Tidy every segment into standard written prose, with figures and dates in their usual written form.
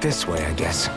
This way, I guess.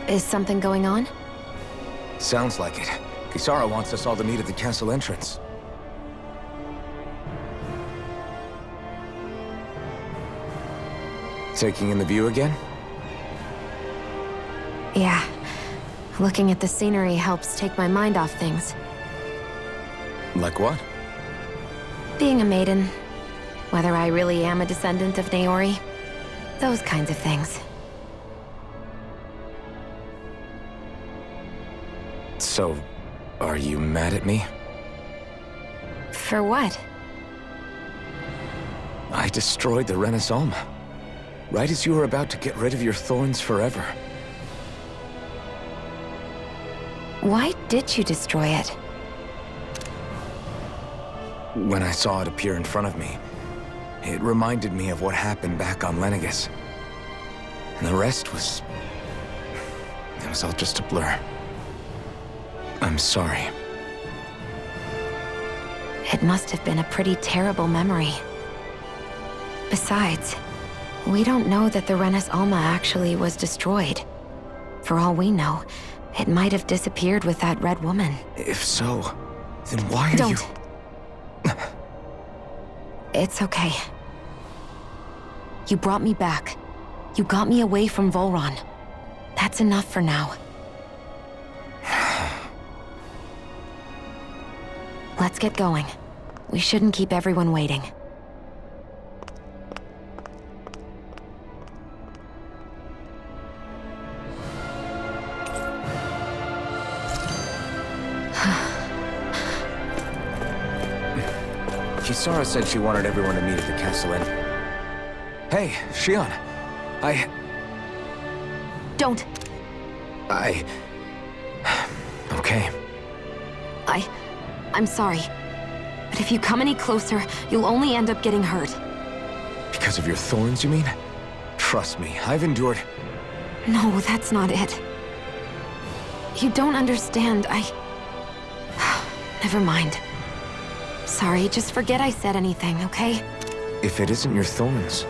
Is something going on? Sounds like it. Kisara wants us all to meet at the castle entrance. Taking in the view again? Yeah. Looking at the scenery helps take my mind off things. Like what? Being a maiden. Whether I really am a descendant of Naori. Those kinds of things. So, are you mad at me? For what? I destroyed the Renaissance, right as you were about to get rid of your thorns forever. Why did you destroy it? When I saw it appear in front of me, it reminded me of what happened back on Lenegus. And the rest was... it was all just a blur. I'm sorry. It must have been a pretty terrible memory. Besides, we don't know that the Renis Alma actually was destroyed. For all we know, it might have disappeared with that red woman. If so, then why are Don't. you... It's okay. You brought me back. You got me away from Volron. That's enough for now. Let's get going. We shouldn't keep everyone waiting. Kisara said she wanted everyone to meet at the castle inn. Hey, Shion. Don't! Okay. I'm sorry. But if you come any closer, you'll only end up getting hurt. Because of your thorns, you mean? Trust me, I've endured... No, that's not it. You don't understand, Never mind. Sorry, just forget I said anything, okay? If it isn't your thorns,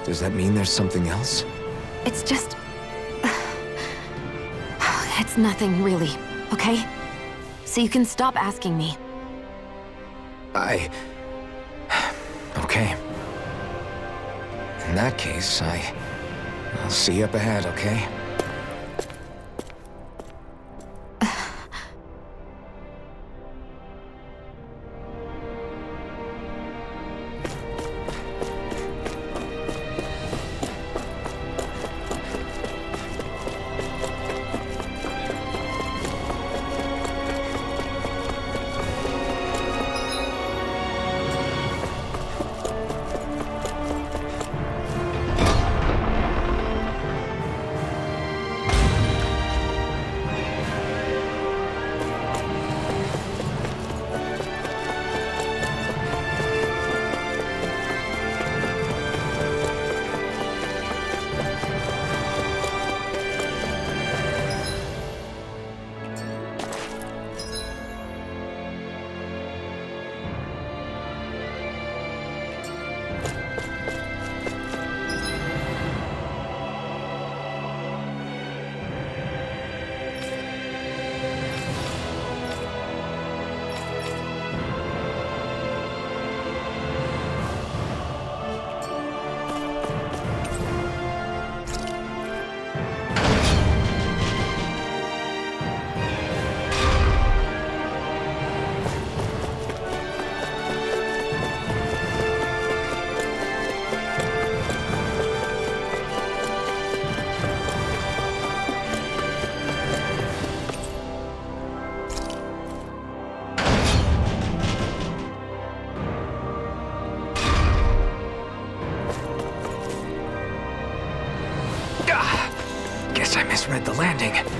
does that mean there's something else? It's just... It's nothing, really, okay? So you can stop asking me. Okay. In that case, I'll see you up ahead, okay? misread the landing.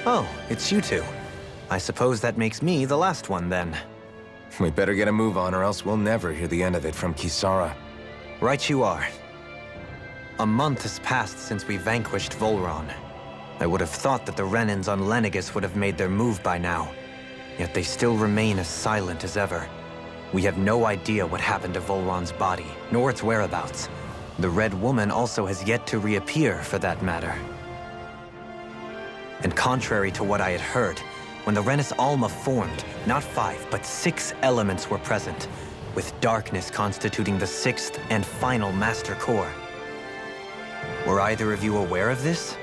Oh, it's you two. I suppose that makes me the last one then. We better get a move on or else we'll never hear the end of it from Kisara. Right you are. A month has passed since we vanquished Volron. I would have thought that the Renans on Lenegis would have made their move by now. Yet they still remain as silent as ever. We have no idea what happened to Volron's body, nor its whereabouts. The Red Woman also has yet to reappear, for that matter. And contrary to what I had heard, when the Renis Alma formed, not 5, but 6 elements were present, with darkness constituting the 6th and final Master Core. Were either of you aware of this?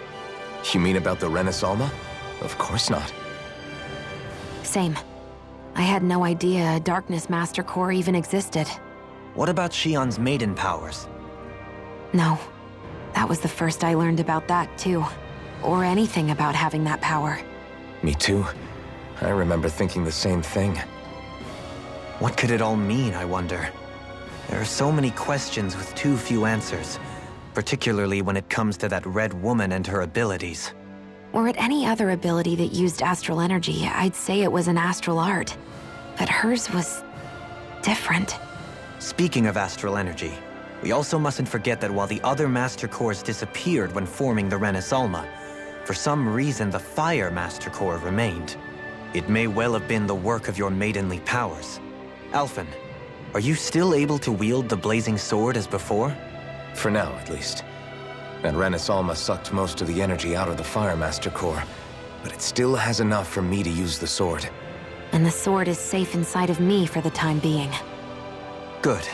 You mean about the Renis Alma? Of course not. Same. I had no idea a Darkness Master Core even existed. What about Shion's maiden powers? No. That was the first I learned about that, too. Or anything about having that power. Me too. I remember thinking the same thing. What could it all mean, I wonder? There are so many questions with too few answers, particularly when it comes to that Red Woman and her abilities. Were it any other ability that used astral energy, I'd say it was an astral art. But hers was different. Speaking of astral energy, we also mustn't forget that while the other Master Cores disappeared when forming the Renis Alma, for some reason the Fire Master Core remained. It may well have been the work of your maidenly powers. Alphen, are you still able to wield the blazing sword as before? For now, at least. That Renis Alma sucked most of the energy out of the Fire Master Core, but it still has enough for me to use the sword. And the sword is safe inside of me for the time being. Good.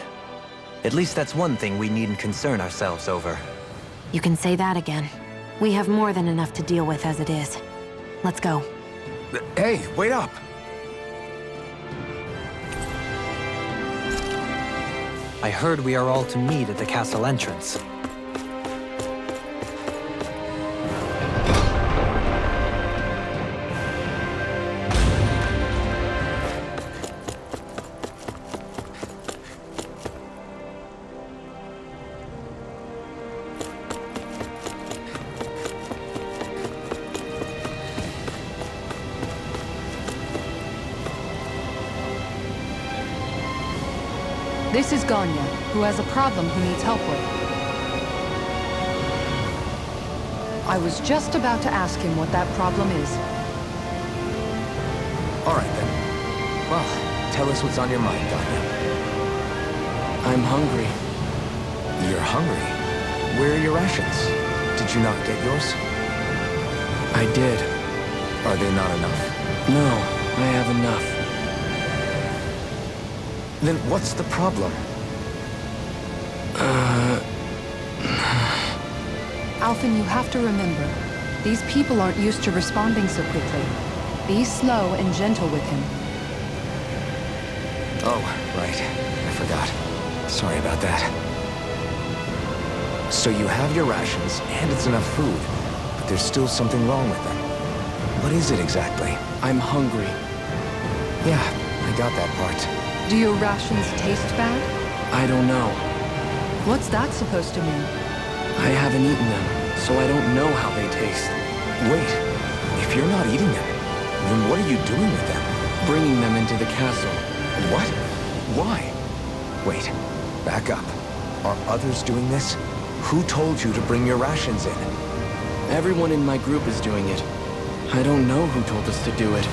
At least that's one thing we needn't concern ourselves over. You can say that again. We have more than enough to deal with as it is. Let's go. Hey, wait up! I heard we are all to meet at the castle entrance. This is Ganya, who has a problem he needs help with. I was just about to ask him what that problem is. All right, then. Well, tell us what's on your mind, Ganya. I'm hungry. You're hungry? Where are your rations? Did you not get yours? I did. Are they not enough? No, I have enough. Then what's the problem? Alphen, you have to remember, these people aren't used to responding so quickly. Be slow and gentle with him. Oh, right. I forgot. Sorry about that. So you have your rations, and it's enough food, but there's still something wrong with them. What is it exactly? I'm hungry. Yeah, I got that part. Do your rations taste bad? I don't know. What's that supposed to mean? I haven't eaten them, so I don't know how they taste. Wait, if you're not eating them, then what are you doing with them? Bringing them into the castle. What? Why? Wait, back up. Are others doing this? Who told you to bring your rations in? Everyone in my group is doing it. I don't know who told us to do it.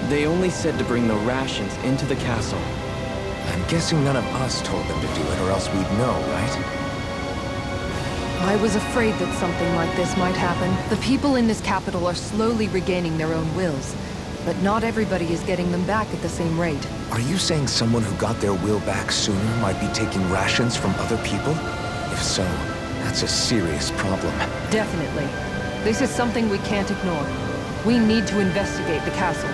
They only said to bring the rations into the castle. I'm guessing none of us told them to do it, or else we'd know, right? I was afraid that something like this might happen. The people in this capital are slowly regaining their own wills, but not everybody is getting them back at the same rate. Are you saying someone who got their will back sooner might be taking rations from other people? If so, that's a serious problem. Definitely. This is something we can't ignore. We need to investigate the castle.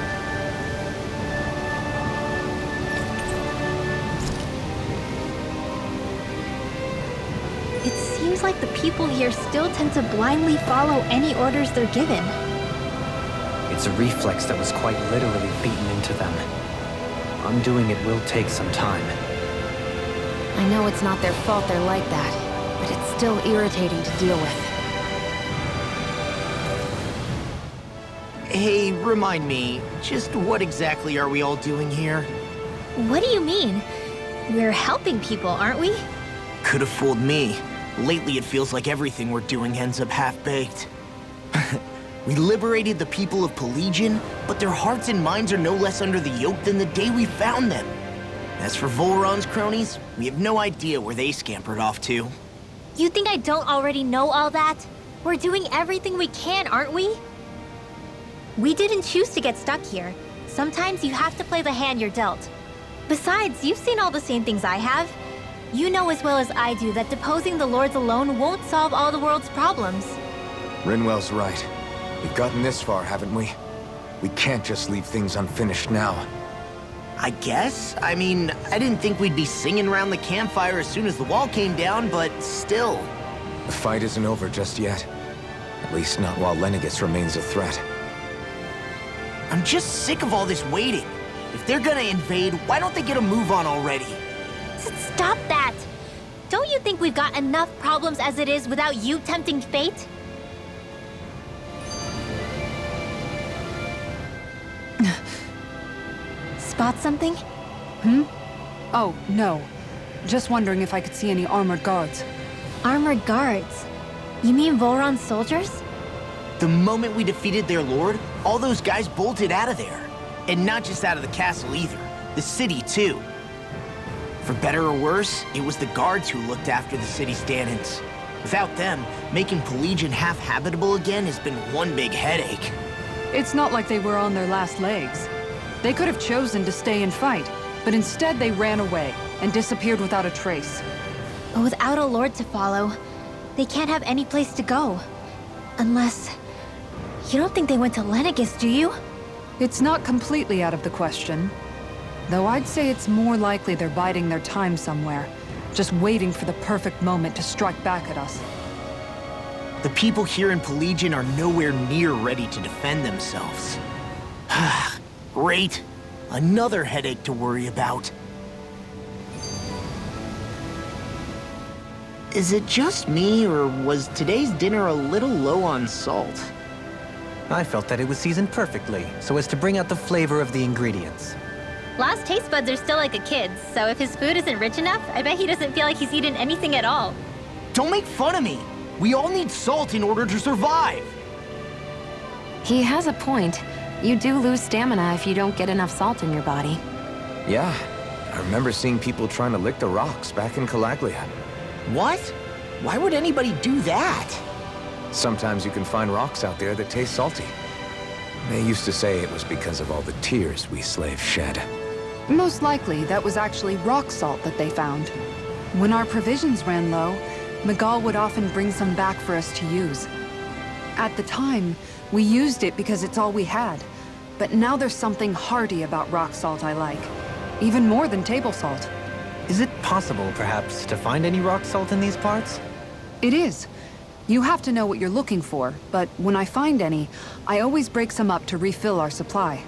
It seems like the people here still tend to blindly follow any orders they're given. It's a reflex that was quite literally beaten into them. Undoing it will take some time. I know it's not their fault they're like that, but it's still irritating to deal with. Hey, remind me, just what exactly are we all doing here? What do you mean? We're helping people, aren't we? Could have fooled me. Lately it feels like everything we're doing ends up half-baked. We liberated the people of Pelegion, but their hearts and minds are no less under the yoke than the day we found them. As for Volron's cronies, we have no idea where they scampered off to. You think I don't already know all that? We're doing everything we can, aren't we? We didn't choose to get stuck here. Sometimes you have to play the hand you're dealt. Besides, you've seen all the same things I have. You know as well as I do that deposing the lords alone won't solve all the world's problems. Rinwell's right. We've gotten this far, haven't we? We can't just leave things unfinished now. I guess? I mean, I didn't think we'd be singing around the campfire as soon as the wall came down, but still. The fight isn't over just yet. At least not while Lenegis remains a threat. I'm just sick of all this waiting. If they're gonna invade, why don't they get a move on already? Stop that! Don't you think we've got enough problems as it is without you tempting fate? Spot something? Oh, no. Just wondering if I could see any armored guards. Armored guards? You mean Volron's soldiers? The moment we defeated their lord, all those guys bolted out of there. And not just out of the castle either. The city, too. For better or worse, it was the guards who looked after the city's stand-ins. Without them, making Pelegion half-habitable again has been one big headache. It's not like they were on their last legs. They could have chosen to stay and fight, but instead they ran away and disappeared without a trace. But without a lord to follow, they can't have any place to go. Unless... You don't think they went to Lenegis, do you? It's not completely out of the question. Though I'd say it's more likely they're biding their time somewhere, just waiting for the perfect moment to strike back at us. The people here in Pelegion are nowhere near ready to defend themselves. Great. Another headache to worry about. Is it just me, or was today's dinner a little low on salt? I felt that it was seasoned perfectly, so as to bring out the flavor of the ingredients. Last taste buds are still like a kid's, so if his food isn't rich enough, I bet he doesn't feel like he's eaten anything at all. Don't make fun of me! We all need salt in order to survive! He has a point. You do lose stamina if you don't get enough salt in your body. Yeah, I remember seeing people trying to lick the rocks back in Calaglia. What? Why would anybody do that? Sometimes you can find rocks out there that taste salty. They used to say it was because of all the tears we slaves shed. Most likely, that was actually rock salt that they found. When our provisions ran low, Miguel would often bring some back for us to use. At the time, we used it because it's all we had. But now there's something hearty about rock salt I like. Even more than table salt. Is it possible, perhaps, to find any rock salt in these parts? It is. You have to know what you're looking for, but when I find any, I always break some up to refill our supply.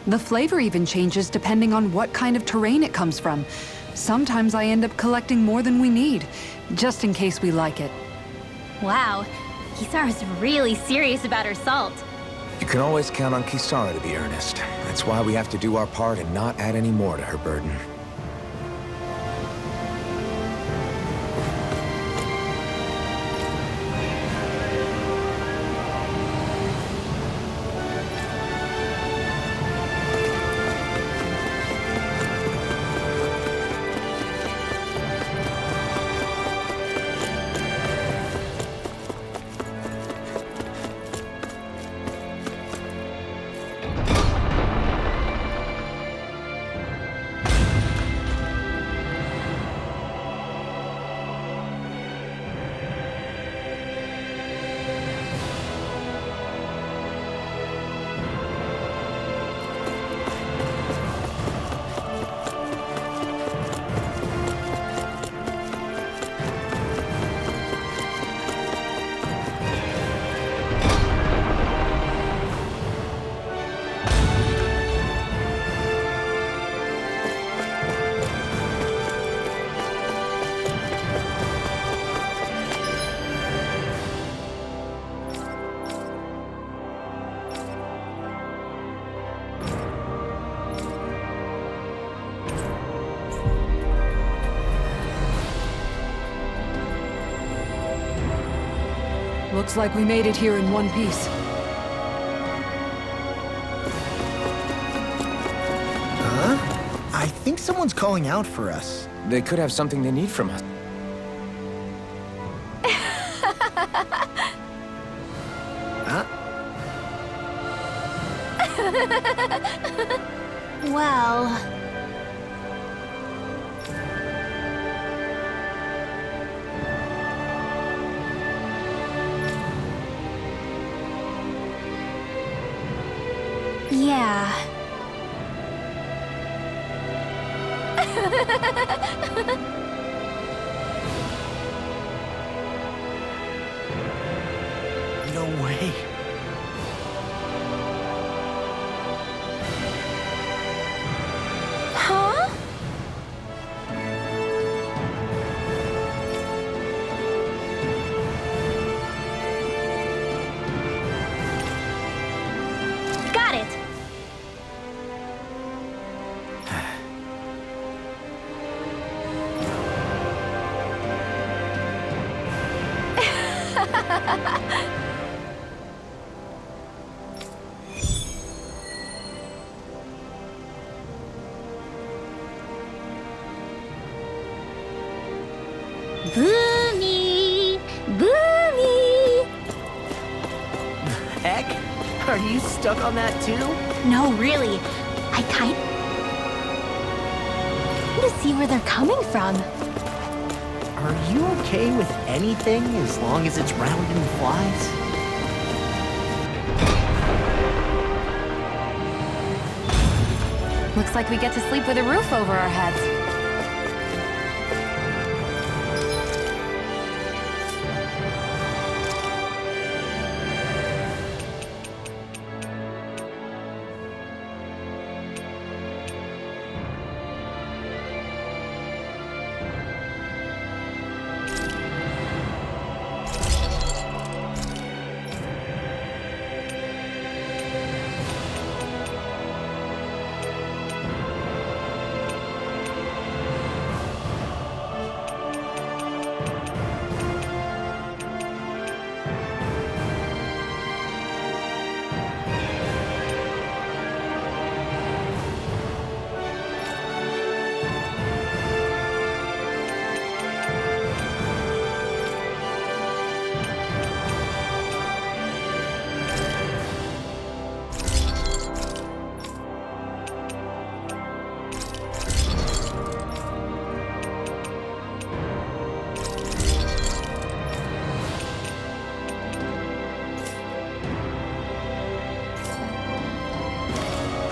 The flavor even changes depending on what kind of terrain it comes from. Sometimes I end up collecting more than we need, just in case we like it. Wow, Kisara's really serious about her salt. You can always count on Kisara to be earnest. That's why we have to do our part and not add any more to her burden. Looks like we made it here in one piece. Huh? I think someone's calling out for us. They could have something they need from us. Huh? Well... Yeah. No way. Huh? Got it. Boomy! Boomy! Heck? Are you stuck on that too? No, really. I kind to see where they're coming from. Are you okay with anything as long as it's round and flies? Looks like we get to sleep with a roof over our heads.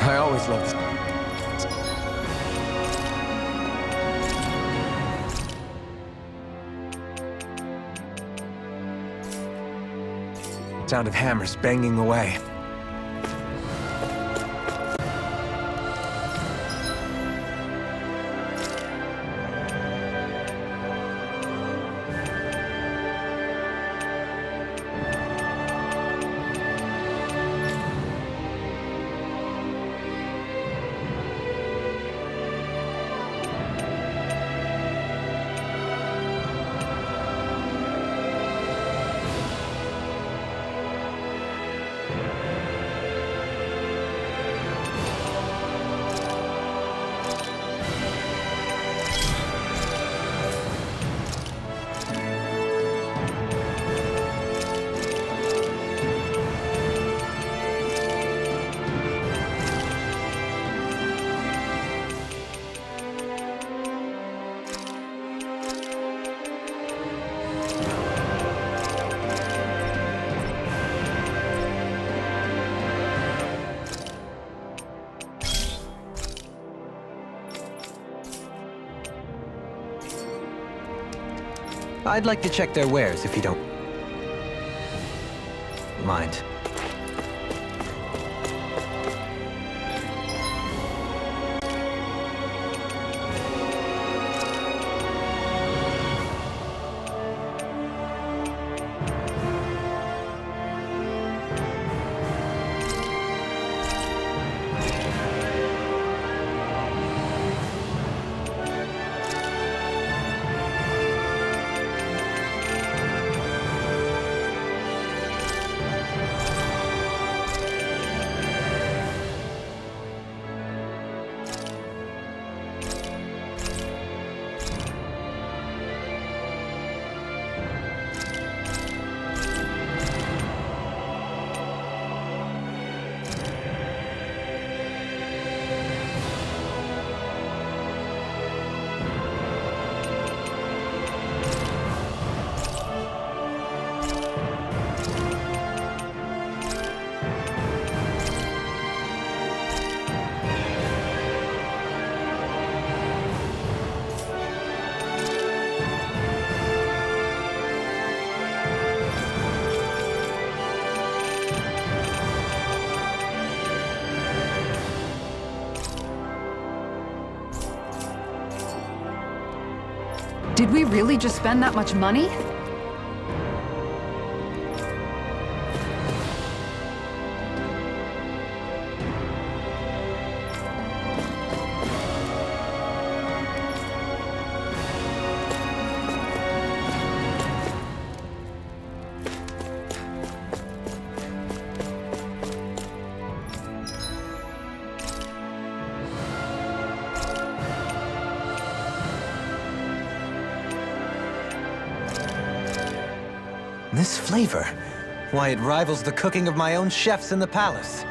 I always loved this. Sound of hammers banging away. I'd like to check their wares if you don't mind. we really just spend that much money? This flavor, why, it rivals the cooking of my own chefs in the palace.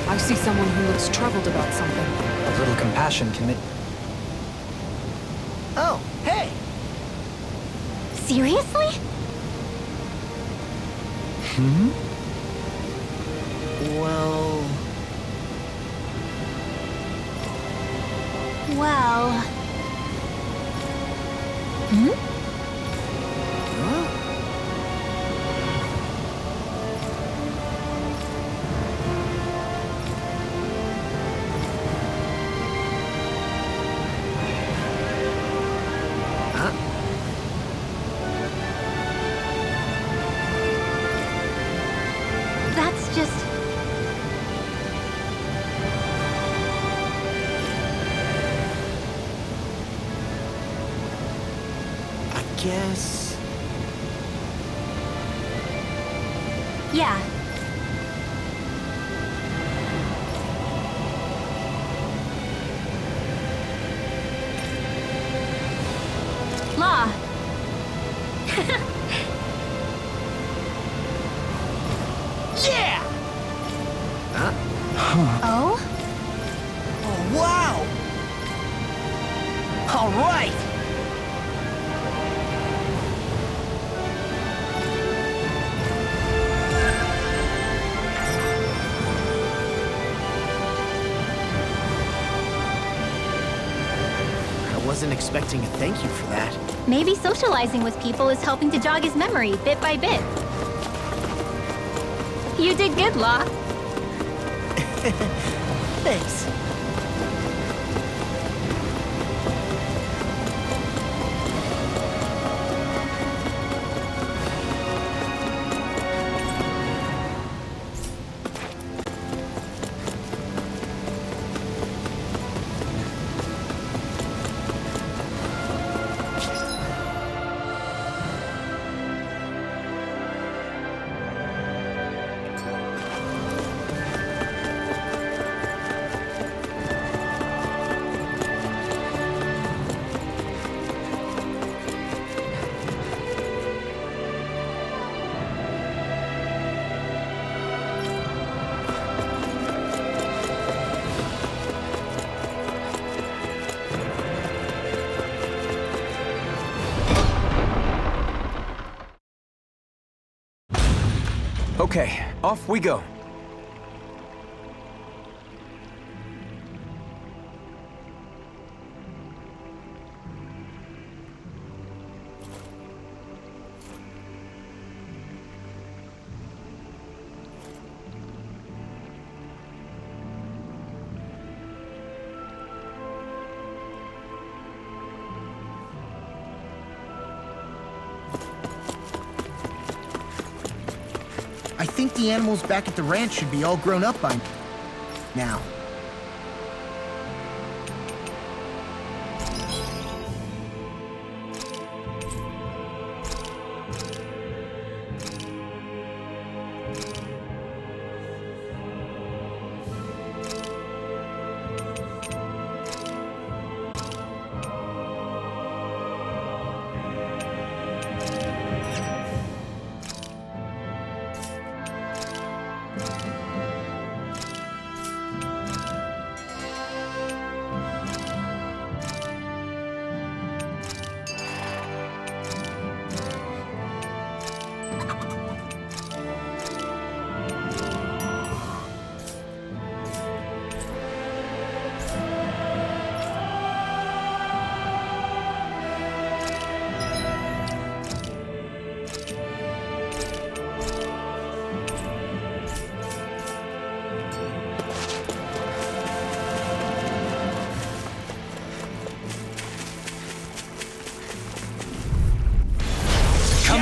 I see someone who looks troubled about something. A little compassion can make... Oh, hey! Seriously? Well... Well... That's just... I guess... Yeah. Law. Yeah! Oh? Oh, wow! All right! I wasn't expecting a thank you for that. Maybe socializing with people is helping to jog his memory bit by bit. You did good, Law. Thanks. Okay, off we go. I think the animals back at the ranch should be all grown up by now.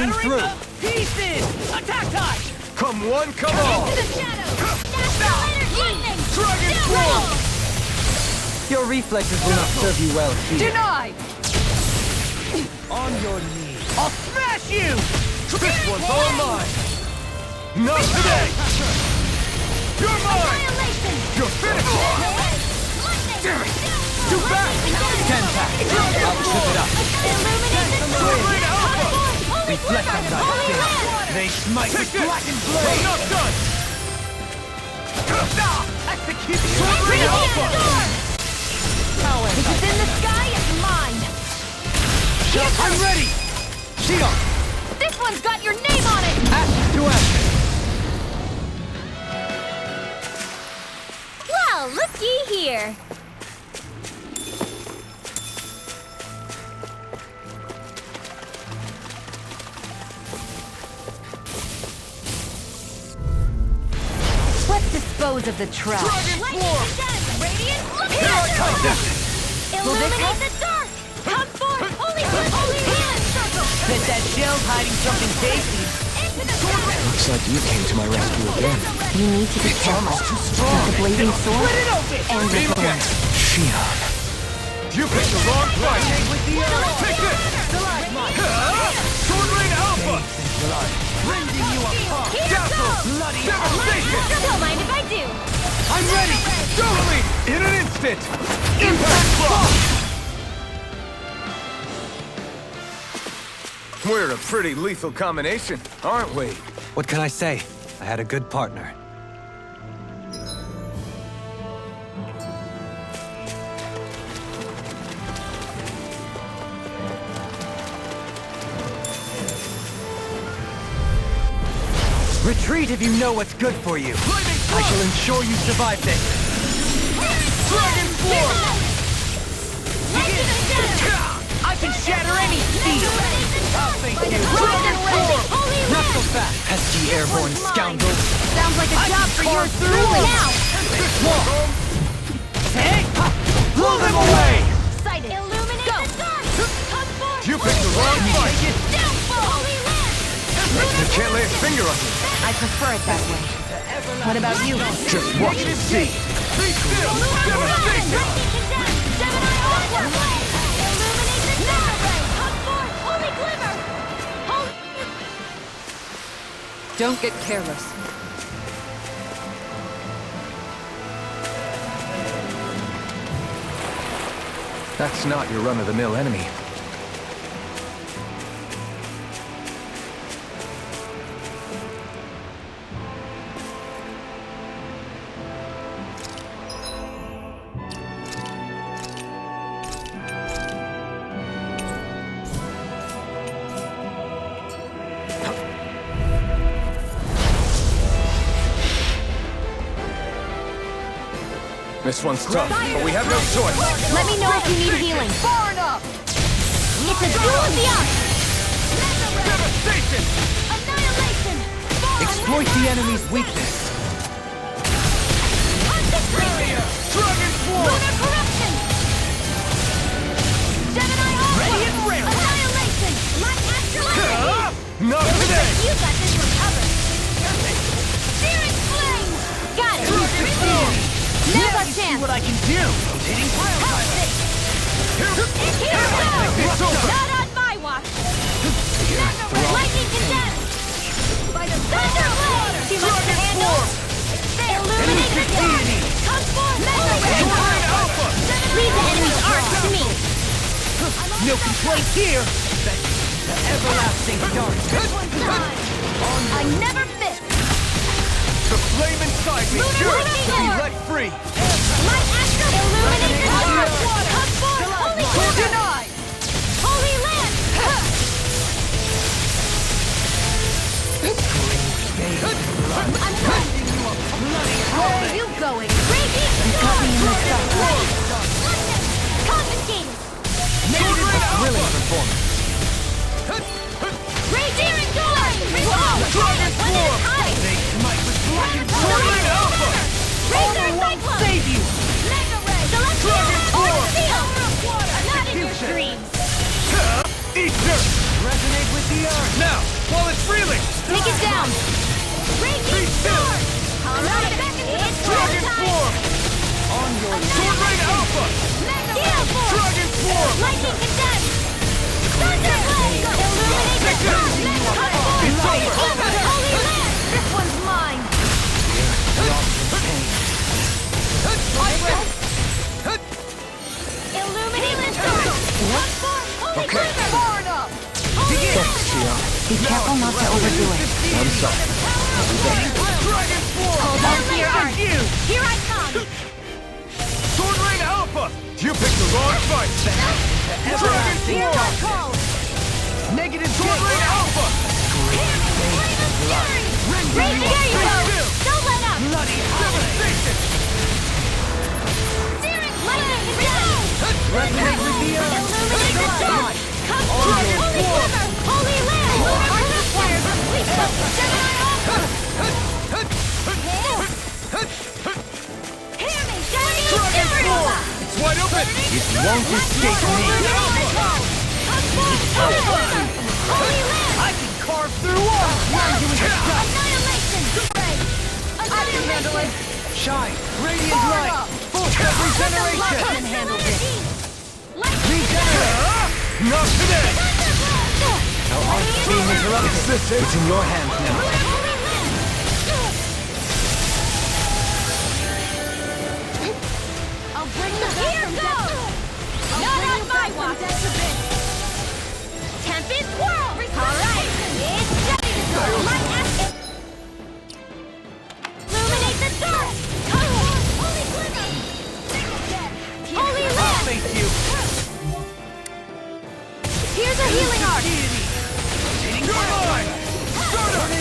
Shining through! Pieces! Attack time! Come one, come all! Into the shadows! Lightning! Dragon Swarm! Your reflexes will not serve you well here. Denied! On your knees. I'll smash you! This one's all mine! Not today! You're mine! Annihilation! You're finished! Damn it! Too fast! Kenpack! I'll trip it up. Illuminate the Sword Alpha! Reflect on that Holy sin. land! They smite with Take this! blackened I'm blade! not done! Execute Sword Alpha! If it's in the sky, it's mine! I'm ready! Shield! This one's got your name on it! Ash to ash! Well, looky here! Let's dispose of the trash. Dragon Swarm! Radiant, look Here I come! Illuminate the dark! Come forth! Holy hand! Bet that shell's hiding something tasty. Into the shadows! Looks like you came to my rescue again. You need to be careful. With the blazing sword Split it open! and the Beam thorn. Shion. You picked the wrong fight! With the Take this! Sword Rain Alpha! rending you apart. Here Dazzle! goes! Bloody Devastation! Don't mind if I do! I'm ready! Totally! In an instant! Impact block! We're a pretty lethal combination, aren't we? What can I say? I had a good partner. Retreat if you know what's good for you. I shall ensure you survive this. Dragon Swarm! I can shatter any steel. Dragon Swarm! Not so fast, pesky airborne scoundrels. Sounds like a job for your through now! Hey! Blow them away! Sighted! Illuminate the dark! Come forth! You picked the wrong fight! Downfall! Holy land! You can't lay a finger on me! I prefer it that way. What about you? Just watch and see! Be still! Devastation! Don't get careless. That's not your run-of-the-mill enemy. This one's tough, but we have no choice. Let me know if you need healing. Far enough! It's a duel of the arts! Devastation! Annihilation! Exploit the enemy's weakness. Consecration! Dragon Swarm! Lunar corruption! Gemini Alpha! Radiant Rail! Annihilation! My astral enemy! Not today! You got this one covered! Searing flame! Got it! Never See chance! what I can do. Rotating ground. Help this! Here It's goes! over! Not on my watch! Lightning condemned! By the thunder blade! Too much to handle! Illuminate the dark! Come forth! Sword Alpha! Leave the enemy's arts to me! No complaints here. The everlasting dark. I never miss! The flame inside me Lunar yearns to be Sword! let free! My astral illuminate the dark! Come forth! Holy quiver! Denied. Holy land! I'm done! Where are you going? Raging storm! Confiscated! Thrilling performance. Raging storm! Dragon Swarm! They smite with blackened Sword Alpha! Razor Cyclone! save you. Mega Ray! Celestial Arc Seal! Not in your dreams! Eat dirt! Resonate with the earth. Now! come! Raging Storm! Alright, it's Dragon time! Form! On your Sword Rain Alpha! Gale Force! Dragon Form! Lightning Condemned! Thunder Blade! Illuminate the sun! It's over! Holy Land! This one's mine! Illuminate the sun! Holy Okay. Far enough! Holy Land! Be careful not to overdo it. I'm sorry. Dragon Form! Hold on to your Thank heart! you! Here I come! Sword Rain Alpha! You picked the wrong fight! Dragon Here I Form! call! Negative Sword Rain Alpha! Right, there you go! Don't let up! Bloody devastation! Lightning Condemned! Resonate with the earth! Illuminate the sun! Come forth! Holy Quiver! Holy Land! Our fires are complete! Gemini Alpha! Hear me! Gemini Dragon Supernova! Form! It's wide open! It won't escape me! Come forth! Holy Land! I can carve through walls! Annihilation! I can handle it! Shine! Radiant light! Full regeneration! Can handle this! Regenerate! Not today! Being interrupted. It's in your hands now. I'll bring you back from death. Not on my watch! Tempest Whirl! Alright, it's ready to go! Light acid! Illuminate the dark! Come on! Holy Quiver! Holy I'll Land! face you! Here's a healing arc! You're mine! Stardust!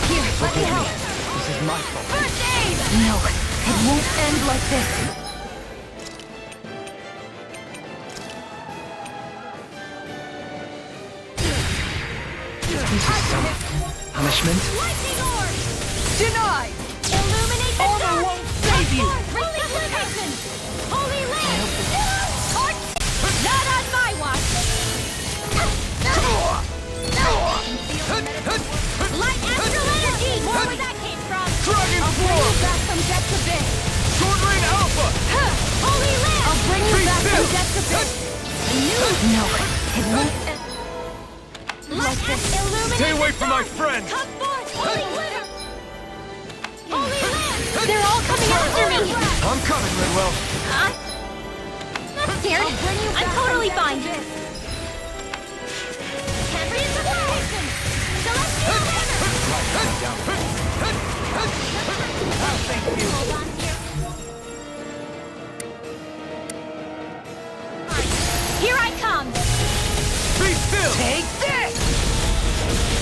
Here, let me help! This is my fault. First aid! No, it won't end like this. This is some punishment. Lightning orb! Denied! Illuminate the Armor dark! won't save you! Resuscitation! Holy Land! Not on my watch! Light astral energy! Where that came from? Dragon I'll bring you Form! back from depths abyss! Sword Rain Alpha! Holy Land! I'll bring you Be back from still! depths abyss! No, it won't. Like this! Illuminate Stay away the from my dark! friends! Come forth! Holy Glitter! Holy Land! They're all coming after me! I'm coming, Lidwell. Not scared. I'm totally fine. Temporary Supplication! Celestial Hammer! Hold on here. Here I come! Be still! Take this!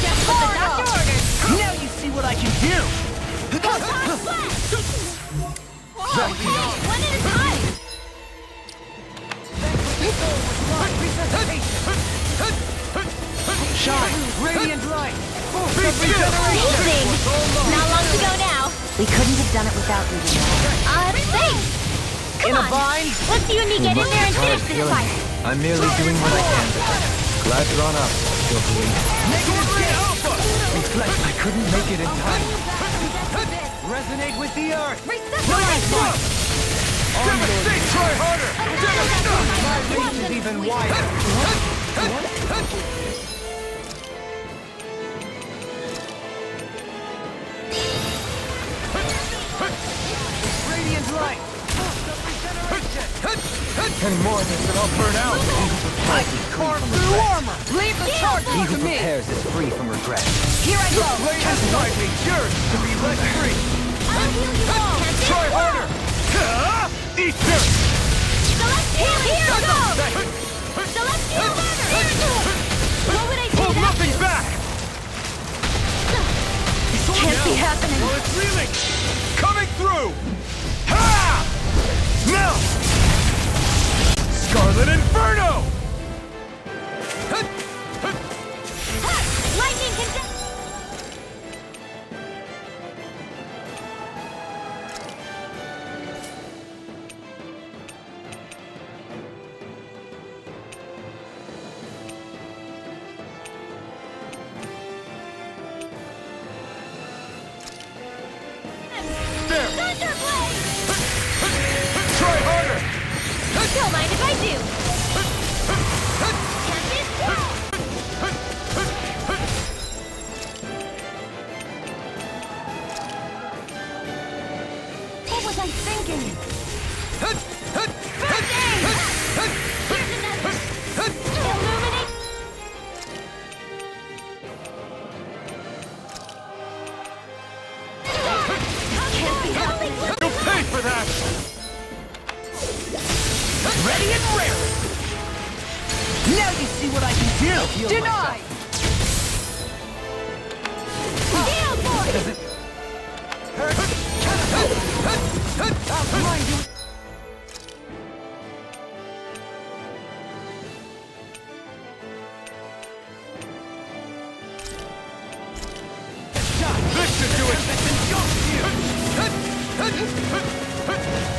Just what the doctor ordered! Now you see what I can do! Photon Blast! Whoa, hey, one at a time! Shine! Radiant light! Be Amazing! Not long to go now. We couldn't have done it without you. Thanks! Come In a on! bind? Let's you and me get in there and finish this Feeling. fight! I'm merely doing what I can. Glad you're on up, Jokery. Negative Rain Alpha! Reflect, I couldn't make it in time. Resonate with the earth! Resuscitate! Devastate! Try harder! Devastate! My reach is even wider. Radiant light! Any more of this and I'll burn out! I can carve through armor! Leave the charge He who to me! prepares is free from regret. Here I go! Blade inside me yearns to be let free! I'll heal you all! Try harder! Eat this! Celestial! Here goes! Celestial Hammer! What would I do Hold without nothing you? back! This can't be happening! Well, it's reeling! Coming through! Ha! Now! Scarlet Inferno! Lightning can... Don't mind if I do. Tempest down. What was I thinking? First aid! Here's another. Illuminate. Can't be happening. You'll pay for that! Ready and raring! Now you see what I can do! Denied! Gale Force! This should do it!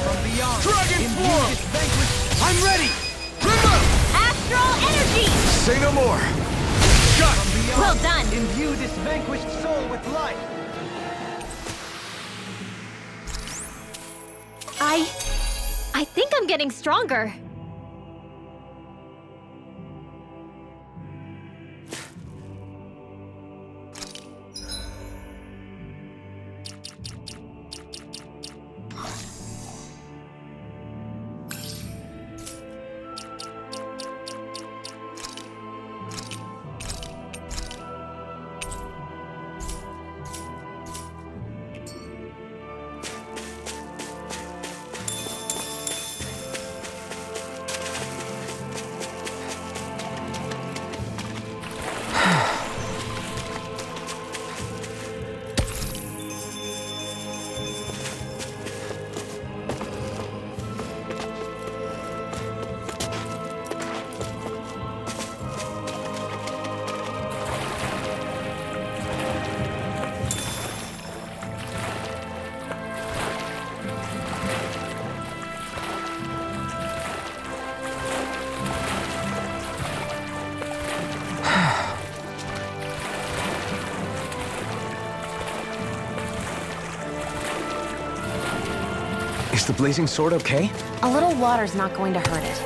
From beyond, Dragon Form! I'm ready! Astral energy! Say no more. Shot! Well done. Imbue this vanquished soul with life! I think I'm getting stronger. Is the blazing sword okay? A little water's not going to hurt it.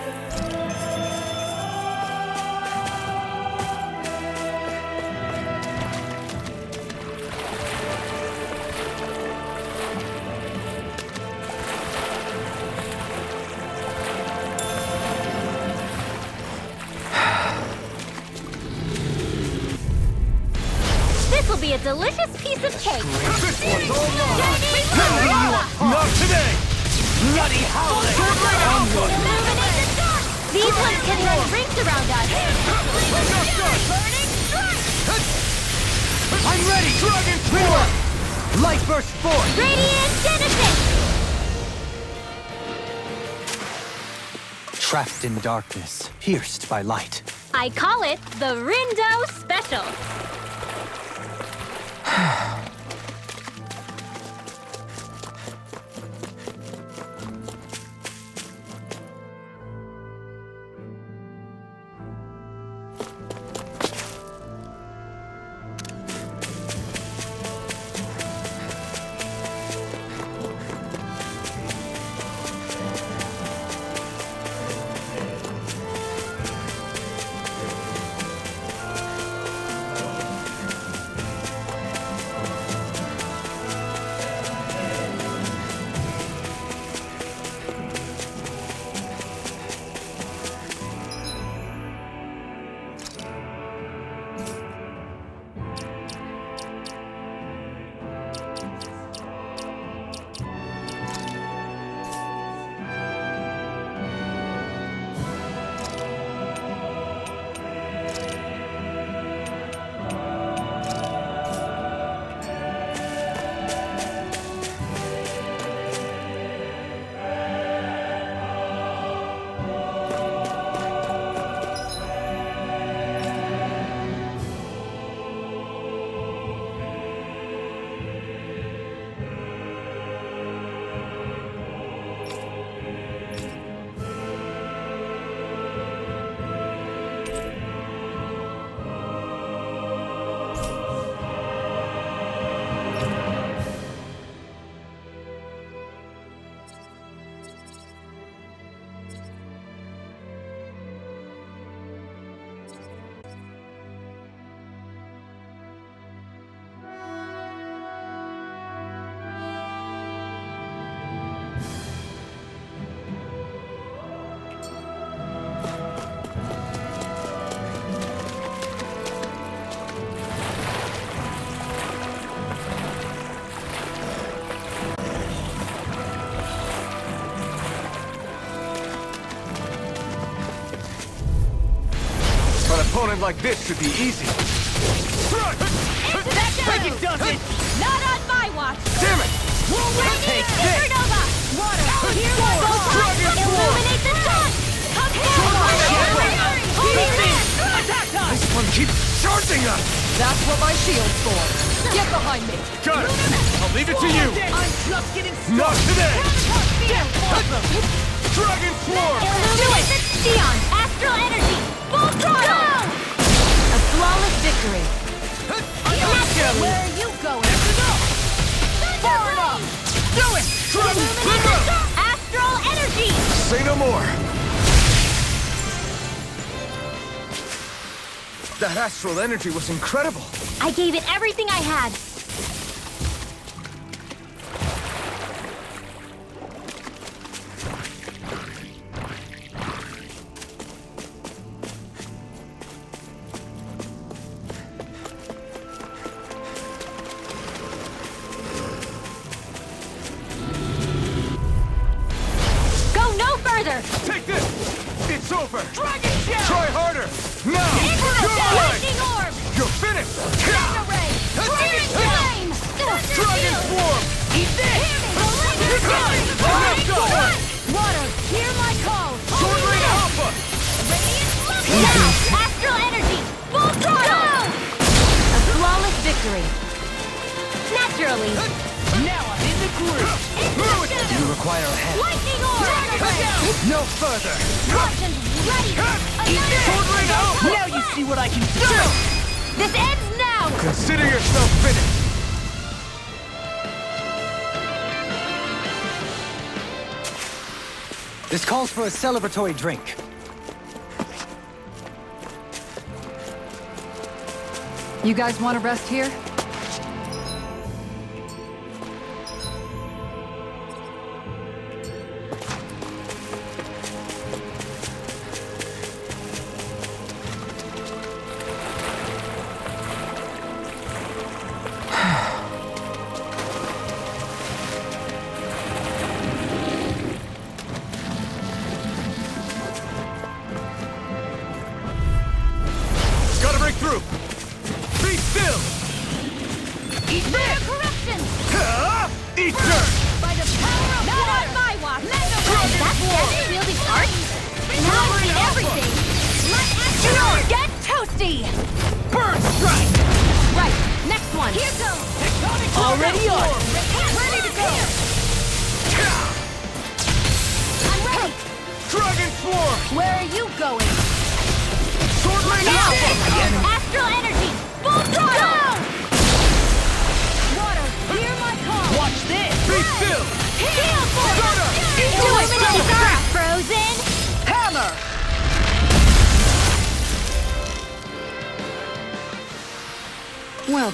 This'll be a delicious piece of cake. This one's all mine! Shining Not today! Bloody howling! Illuminate the dark! These ones can run rings around us. Burning strike! I'm ready! Dragon Form! Light burst forth! Radiant Genesis! Trapped in darkness, pierced by light. I call it the Rindo Special. opponent like this should be easy. Into the shadows! It doesn't! Not on my watch! Damn it! Take Supernova! Water! Here my Dragon Form! Illuminate the sun! Come forward! Holy man! Attack us! This one keeps charging us! That's what my shield's for. Get behind me. Got it! I'll leave it to you! I'm just getting started. Not today! Awesome! Dragon Swarm! Illuminate the Sion! Astral energy! Full throttle! A flawless victory. Where are you going? Far enough! Do it! Dragon Swarm! Astral energy! Say no more! That astral energy was incredible! I gave it everything I had. Go no further! Take this! It's over! Dragon Shell! Try harder! Now! You're mine! Lightning orb! You're finished! Mega ray! Dragon flame! Dragon Swarm! Eat this! You're done! Enough done! Water, hear my call! Sword Rain Alpha! Now! Astral energy! Full throttle! A flawless victory. Naturally! Now I'm in the groove. Do you require a hand? Lightning orb! No further! Watch and ready! Sword Rain Alpha! Now you see what I can do. This ends now! Consider yourself finished! This calls for a celebratory drink. You guys want to rest here? Gotta break through! Be still! Eat their corruption! Eat dirt! By the power of Not water! On my watch! That's Deadly wielding art? Now I see everything! Let Astronauts get toasty! Burn strike! Right, next one. Here goes! Already on. Ready to go! I'm ready! Dragon Swarm! Where are you going? Sword Rain Now! Alpha! Astral energy! Full throttle! Water, hear my call! Watch this. Be still! Heal force! Soda! Illuminate Zara, Frozen! Hammer. Well,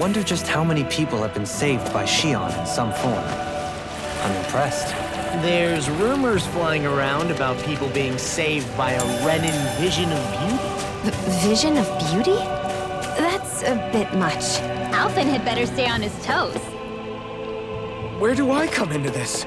wonder just how many people have been saved by Shion in some form. I'm impressed. There's rumors flying around about people being saved by a Renin vision of beauty. Vision of beauty? That's a bit much. Alphen had better stay on his toes. Where do I come into this?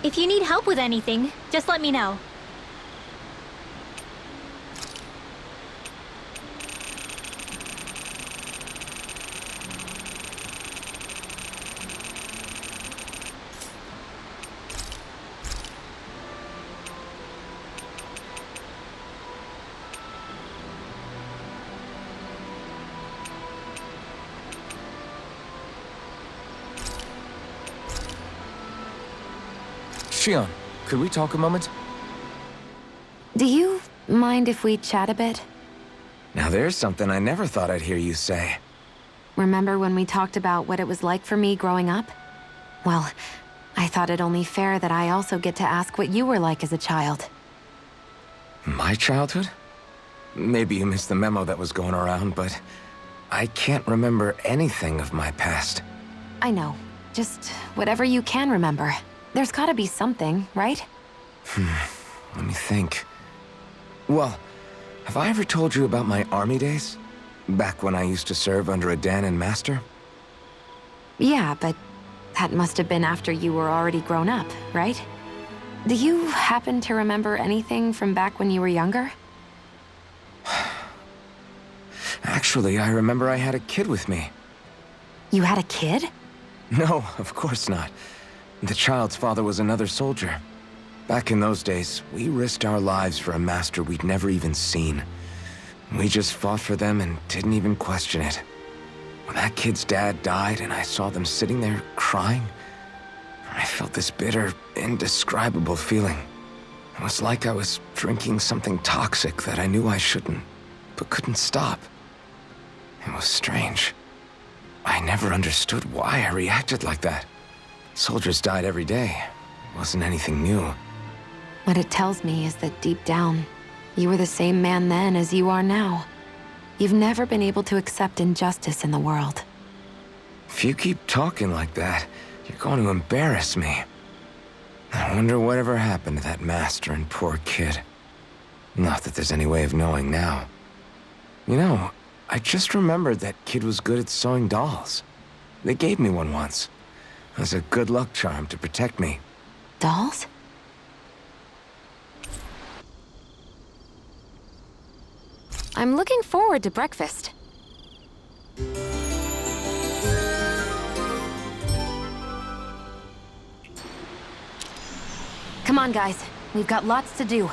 If you need help with anything, just let me know. Shion, could we talk a moment? Do you mind if we chat a bit? Now there's something I never thought I'd hear you say. Remember when we talked about what it was like for me growing up? Well, I thought it only fair that I also get to ask what you were like as a child. My childhood? Maybe you missed the memo that was going around, but I can't remember anything of my past. I know. Just whatever you can remember. There's gotta be something, right? Let me think. Well, have I ever told you about my army days? Back when I used to serve under a Danon master? Yeah, but that must have been after you were already grown up, right? Do you happen to remember anything from back when you were younger? Actually, I remember I had a kid with me. You had a kid? No, of course not. The child's father was another soldier. Back in those days, we risked our lives for a master we'd never even seen. We just fought for them and didn't even question it. When that kid's dad died and I saw them sitting there crying, I felt this bitter, indescribable feeling. It was like I was drinking something toxic that I knew I shouldn't, but couldn't stop. It was strange. I never understood why I reacted like that. Soldiers died every day. It wasn't anything new. What it tells me is that deep down, you were the same man then as you are now. You've never been able to accept injustice in the world. If you keep talking like that, you're going to embarrass me. I wonder whatever happened to that master and poor kid. Not that there's any way of knowing now. You know, I just remembered that kid was good at sewing dolls. They gave me one once. As a good luck charm to protect me. Dolls? I'm looking forward to breakfast. Come on, guys. We've got lots to do.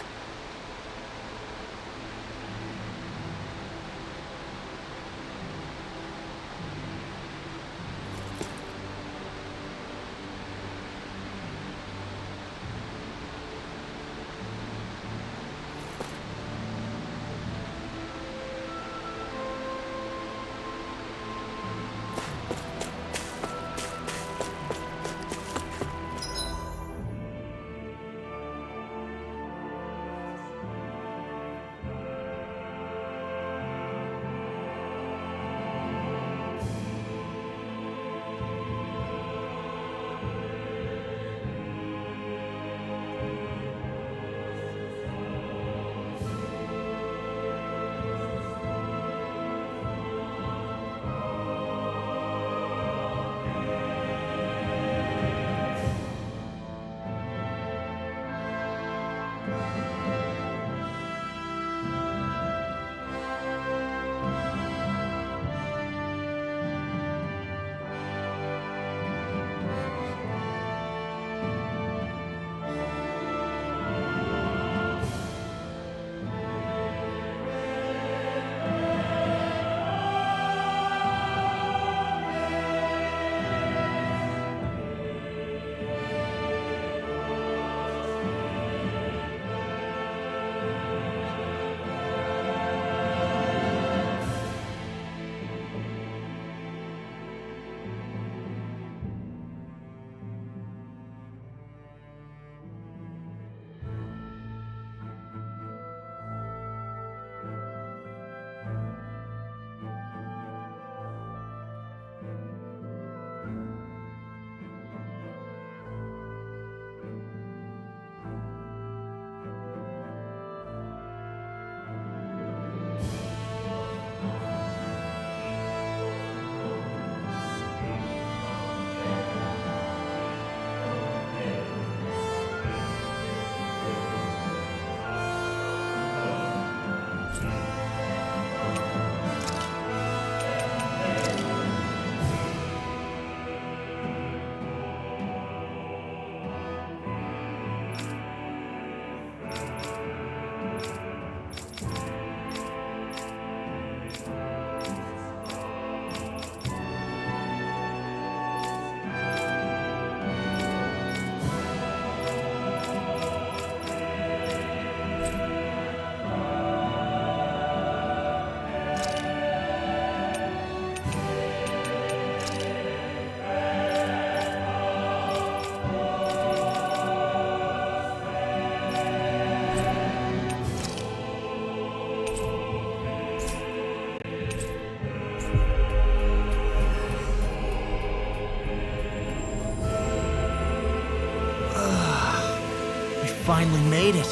finally made it.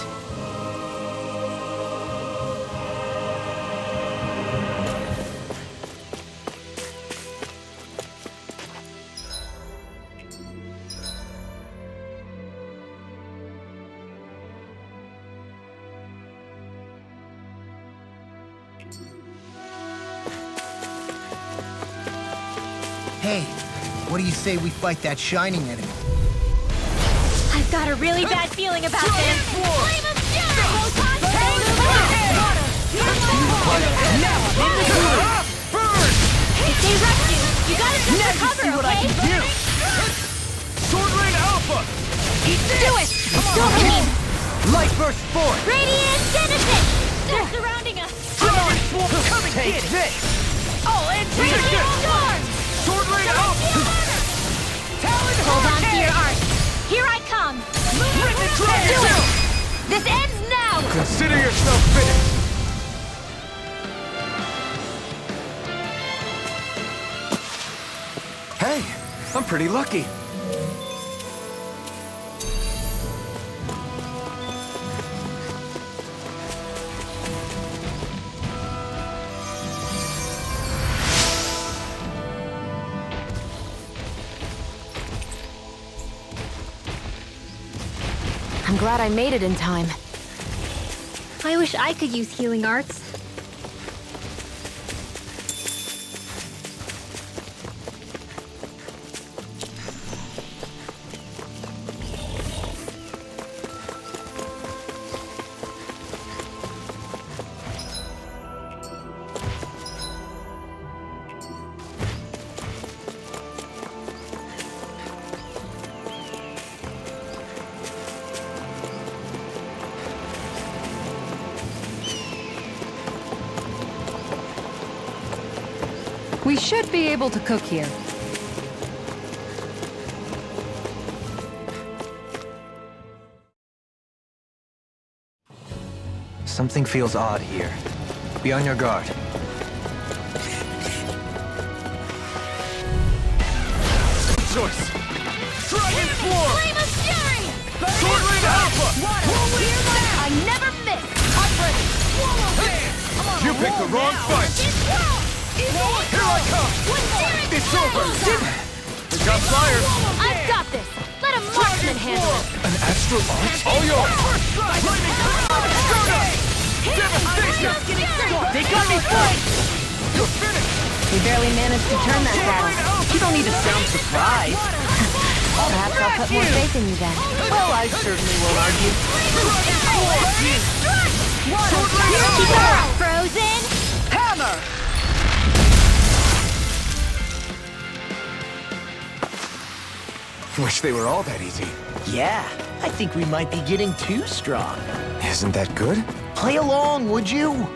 Hey, what do you say we fight that shining enemy? I've got a really bad feeling about this. Flame of fury! If they rush you, you gotta just recover, okay? Sword Rain Alpha! Do it! Still clean! Light burst forth! Radiant Genesis! They're surrounding us! Dragon Swarm, come and Take get it! this! Oh, and take Take it! it! Storm! Sword Rain Alpha! Talon Hold on to Hurricane! your art! Here I come! Rip the Do dragon! it! This ends now! Consider yourself finished! Hey, I'm pretty lucky. I'm glad I made it in time. I wish I could use healing arts. We should be able to cook here. Something feels odd here. Be on your guard. Choice! Dragon Swarm! Flame of fury! Sword Rain Alpha! I never miss! I'm ready! You picked the wrong fight! Here I come! It's over! It got fired! I've got this! Let a marksman handle it! An astral art? All yours! Flaming Devastation! They got me flanked! You're finished! We barely managed to turn that battle. You don't need to sound surprised. Perhaps I'll put more faith in you then. Well, I certainly won't argue. Keep it up, Frozen! Hammer! Wish they were all that easy. Yeah, I think we might be getting too strong. Isn't that good? Play along, would you?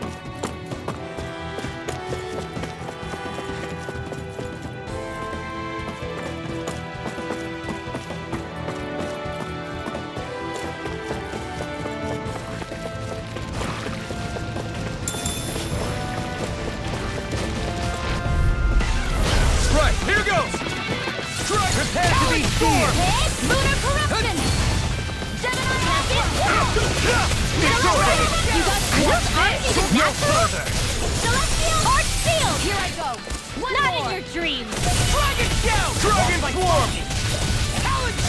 Right, here goes! Prepare to be stormed! Lunar corruption! Gemini Acid! It's over! You got No further! Celestial Arch Field! Here I go! Not in your dreams! Dragon Shout! Dragon Swarm!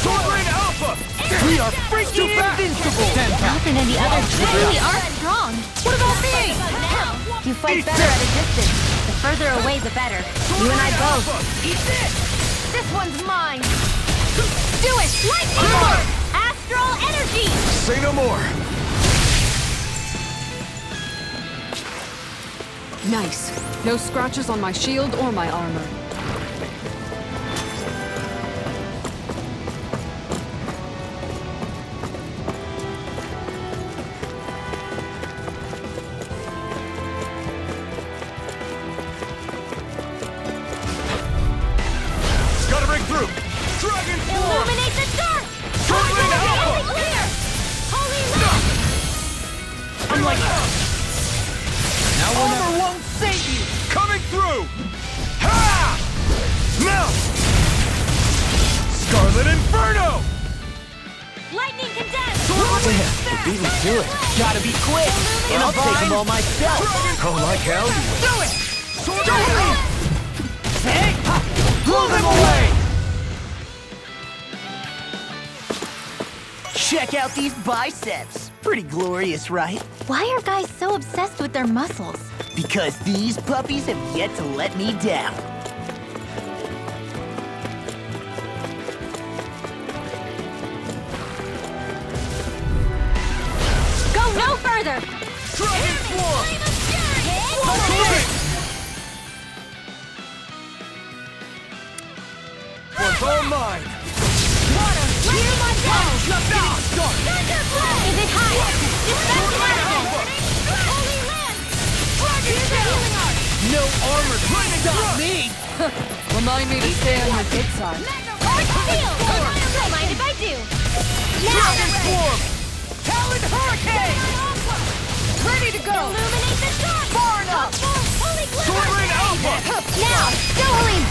Sword Rain Alpha! We are freaking invincible! Not in any other dream! We are strong! What about me? You fight better at a distance. The further away, the better. You and I both. Eat this! This one's mine. Do it! Lightning Orb! Astral Energy! Say no more. Nice. No scratches on my shield or my armor. Gotta break through! Dragon Swarm! Illuminate the dark! Sword Rain Alpha! Clear! Holy Light! I'm like... Now we'll Armor won't save you! Coming through! Ha! You beat me to it. Gotta be quick, and I'll take them all myself. Oh, like hell you will. Do it! Hey! Blow them away! Check out these biceps. Pretty glorious, right? Why are guys so obsessed with their muscles? Because these puppies have yet to let me down. Go no further! Dragon Swarm! Was all mine! Hear my down! Just getting started! Is it high? Dispatch Holy Land! Dragon Shell! No armor can stop me! Remind me to stay on your good side. Steel! Don't mind if I do! Dragon Now! Swarm! Talon Hurricane! Ready to go! Illuminate the dark! Far enough! Holy Sword Rain Alpha! Now! Stohaline!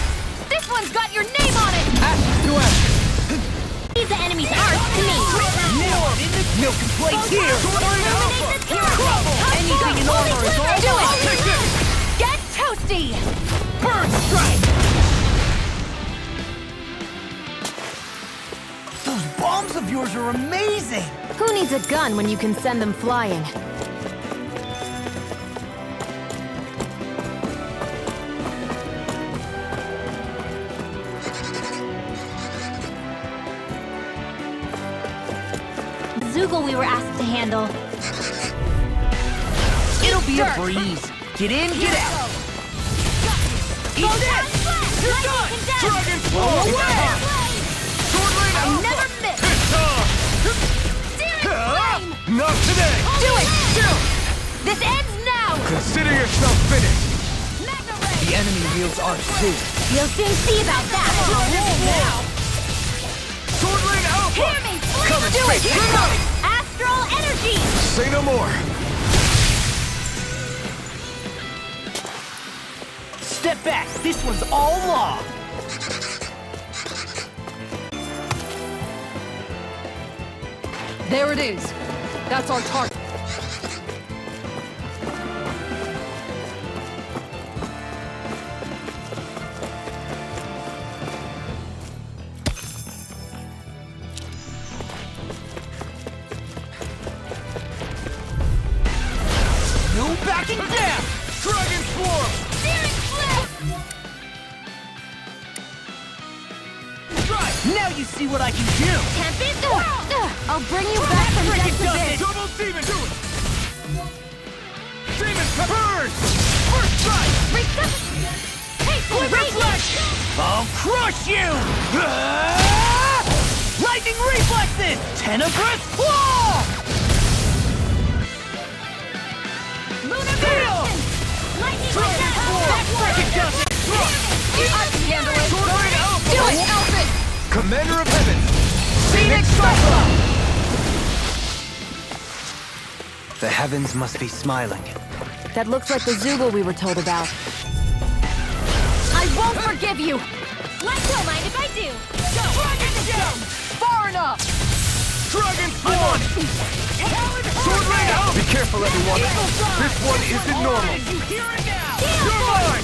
This one's got your name on it! Ashes to ashes. Leave the enemy's hearts to me! Now I'm in the no complaints here! Sword Rain Alpha! Illuminate the dark! Anything in armor is all Do it! Take this! Get toasty! Burn Strike! Those bombs of yours are amazing! Who needs a gun when you can send them flying? Zoogle we were asked to handle. It'll be a breeze. Get in, get out. Eat this! You're done! Dragon Swarm! Sword Rain Alpha! never miss. It's on! Not today! Do it! This ends now! Consider yourself finished. The enemy wields ours too. You'll soon see about that! Sword Rain Alpha! Hear me! Come in, Do it! space. Bring on it. Astral energy! Say no more. Step back. This one's all law. There it is. That's our target. No backing down. Dragon Swarm! Now you see what I can do. Tempest! I'll bring you back from Freaking death to does this! it. Double Demon! Do it! Demon Burn! First Strike! Hey, Reflex! I'll crush you! Lightning reflexes! Tenebrous claw! Steel! Lightning Dragon Swarm! Freaking does it! Sword Rain Alpha! Do it, Alfred! Commander of Heaven. Phoenix Cyclone! The heavens must be smiling. That looks like the Zoogle we were told about. I won't forgive you! Don't mind if I do! Dragon Shell! Far enough! Dragon Swarm! Sword Rain Alpha! Be careful, everyone. This one isn't normal. You hear it now! You're mine!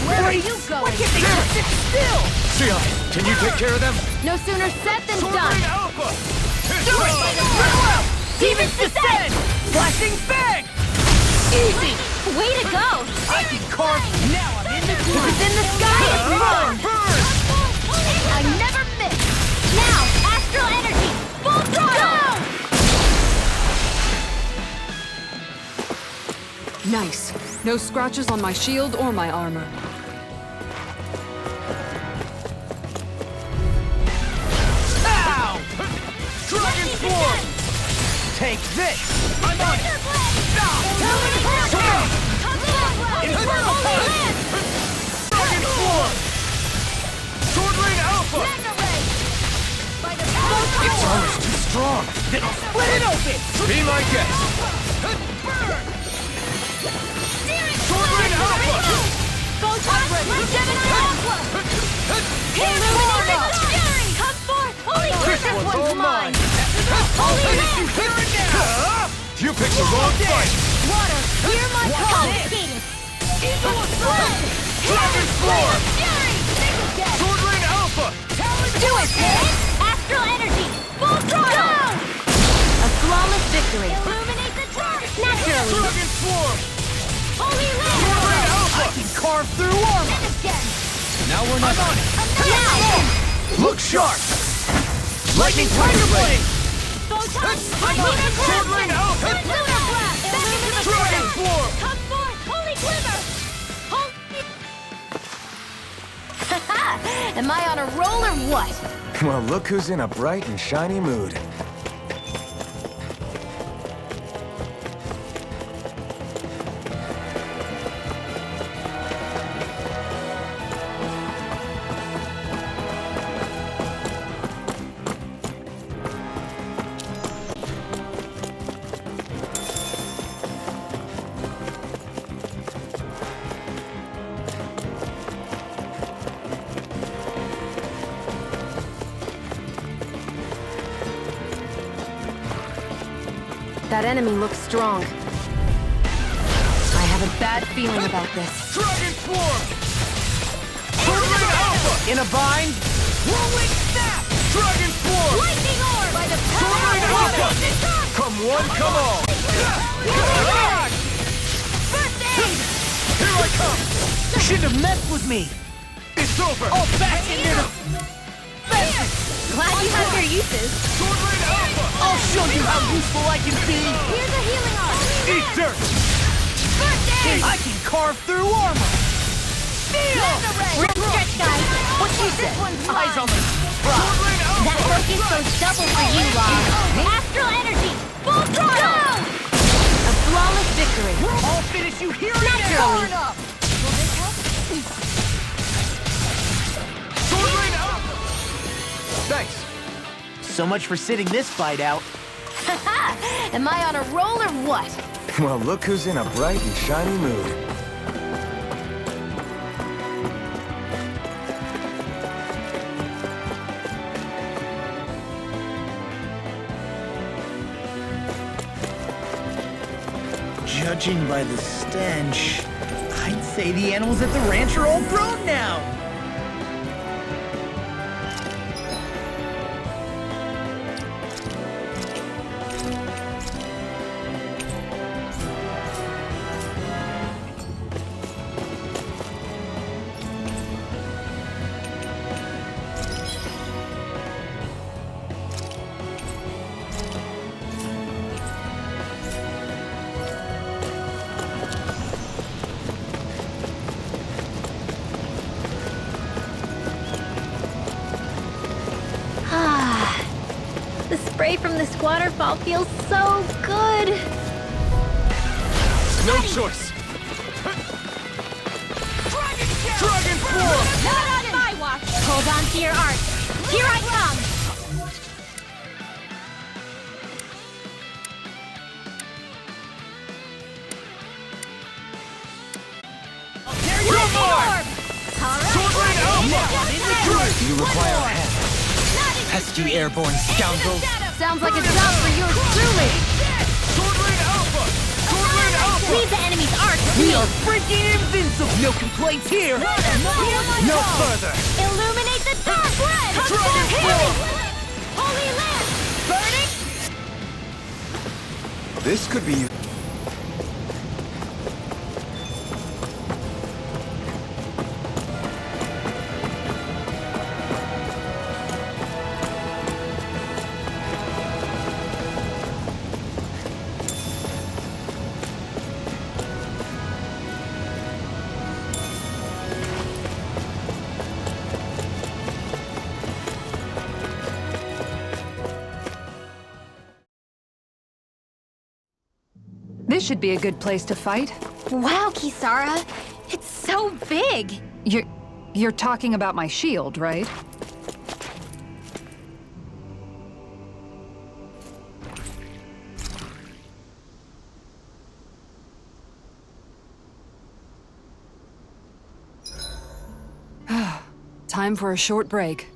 Where are you going? Why can't they just sit still? Sion, can you take care of them? No sooner said than Sword done. Rain Alpha! Do it! Farewell! Demons descend! Flashing bang! Easy! Way to go! I can carve. Now I'm in the groove. It's in the sky, it's fun! Burn! I never miss! Now, astral energy! Full throttle! Nice. No scratches on my shield or my armor. Ow! Dragon Swarm! Take this! I'm on it! Sword! Infernal Punch! Dragon Swarm! Sword Rain Alpha! Its armor's too strong. Then I'll split it open! Be my guest. Burn! Sword Rain Alpha! Come forth! Holy This one's all mine. Holy Land! You picked the wrong fight! Water, hear my call! Dragon Form! Sword Rain Alpha! Do it, Pit! Astral energy! Full throttle! A flawless victory! Illuminate the dark! Naturally! Dragon Swarm! Holy Land! Sword Rain Alpha! I can carve through armor! Now we're not on it! Now! Look sharp! Lightning Tiger Blade! Photon! Sword Rain Alpha! Lunar Blast! Back into the Dragon Form! Come forth! Holy Glimmer! Am I on a roll or what? Well, look who's in a bright and shiny mood. That enemy looks strong. I have a bad feeling about this. Dragon Swarm! Sword Rain Alpha! In a bind? Whirlwind Snap! Dragon Swarm! Lightning Orb! By the Sword power Rain of Alpha! the Come one, come all! First aid! Here I come! Shouldn't have messed with me! It's over! All back into the... Glad you have your uses. Sword Rain Alpha! I'll show you how useful I can be! Here's a healing arm. Eat dirt! First aid! I can carve through armor! Rip stretch, guys. What you said? Eyes on the... Sword Rain Alpha! That focus goes double for you, Law. Astral energy! Full throttle! A flawless victory. I'll finish you here and Naturally. now! Sword Rain Alpha! Thanks. So much for sitting this fight out. Am I on a roll or what? Well, look who's in a bright and shiny mood. Judging by the stench, I'd say the animals at the ranch are all grown now. The spray from this waterfall feels so good. No choice. Dragon Form! Not on my watch. Hold on to your art. Here I come. Come on! All Sword Rain Alpha! right. You require a hand. Pesky airborne scoundrels. Sounds like a job for yours truly. Sword Rain Alpha! Sword Rain Alpha! Leave the enemy's art to We me. are freaking invincible! No complaints here! No further! Illuminate the dark. Dragon Form! Holy Land. Burning. This could be... This should be a good place to fight. Wow, Kisara. It's so big. You're talking about my shield, right? Time for a short break.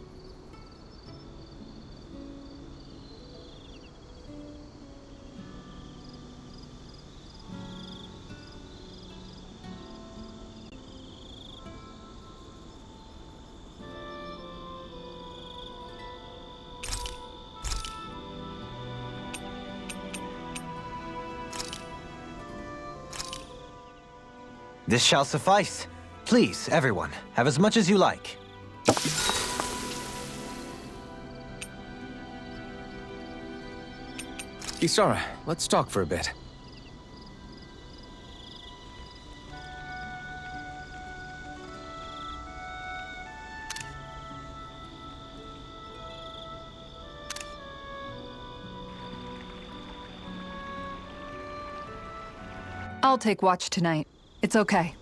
This shall suffice. Please, everyone, have as much as you like. Kisara, let's talk for a bit. I'll take watch tonight. It's okay.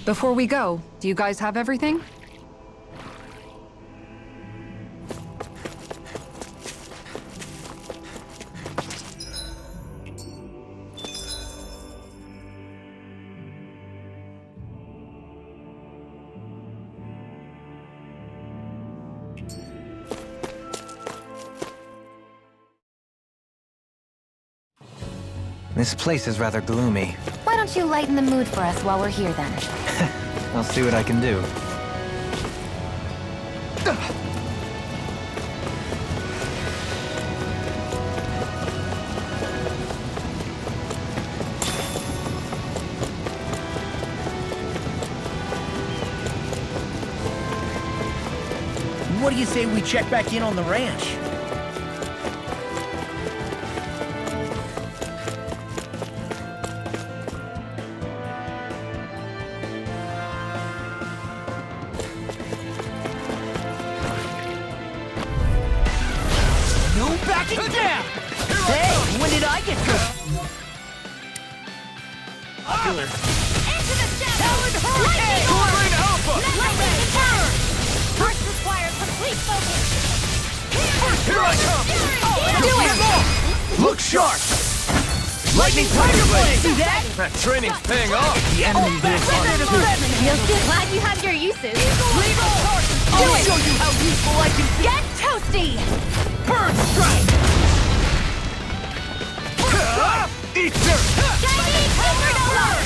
Before we go, do you guys have everything? This place is rather gloomy. Why don't you lighten the mood for us while we're here then? I'll see what I can do. What do you say we check back in on the ranch? No backing down! Hey, when did I get to? Killer. Into the shadows! Talon Hurricane! Swordling Alpha! Lightning power! First requires complete focus! Here I come! Do it! Look sharp! Lightning Tiger Blade! See that? That training's paying off! The enemy lives on it too. You'll be glad you have your uses. I'll show you how useful I can be. Get toasty! Burn strike! Eat dirt! Shiny Supernova!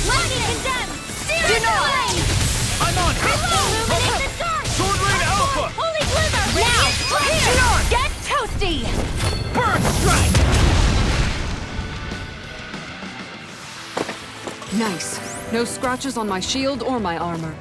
Lightning condemned! Searing flame! I'm on it! Illuminate the dark! Swordling Alpha! Holy Glimmer! Now! Radiant Here! Fire! Get toasty! Burn strike! Nice. No scratches on my shield or my armor.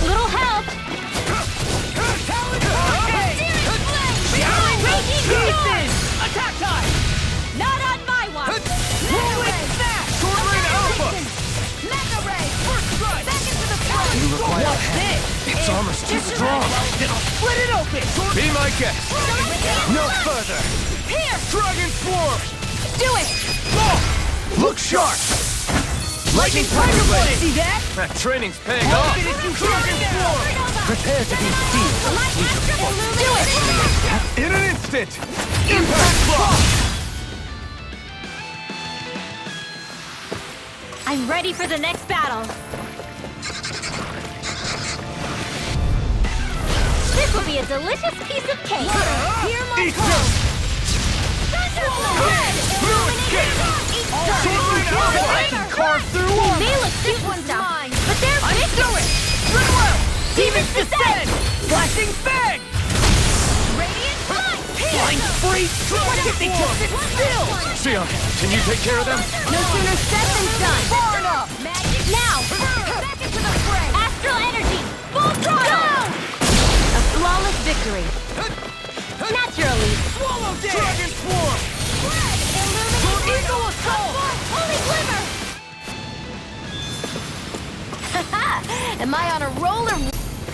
Little help! Talon Hurricane! Raging storm! Attack time! Not on my watch! Rolling snap! Swordling Alpha! Mega Ray! First strike! Back into the fray! You require What's this? Its armor's too strong. Then I'll split it open! Be my guest! No further! Here! Dragon Swarm! Do it! Look sharp! Lightning Tiger Blade! See that? That training's paying I'll off! finish you Dragon Swarm! Prepare to be sealed. My astral do it! In an instant! Impact block! I'm ready for the next battle. This will be a delicious piece of cake. Hear my Eat call. dirt! Thunderflame! Blue escape! Swordling Alpha! I can carve through They them! may look simple stuff, but they're I'm big. through it! Goodwill! Demons descend! Flashing fang! Radiant Light! Flying freeze! Why can't they just sit still? Sion, can you take care of them? No sooner said than done. Far enough! Magic Now, Back into the fray! victory! Naturally! Swallow Dance! Dragon Swarm! Illuminate Eagle Assault! Holy Glimmer! Haha! Am I on a roller?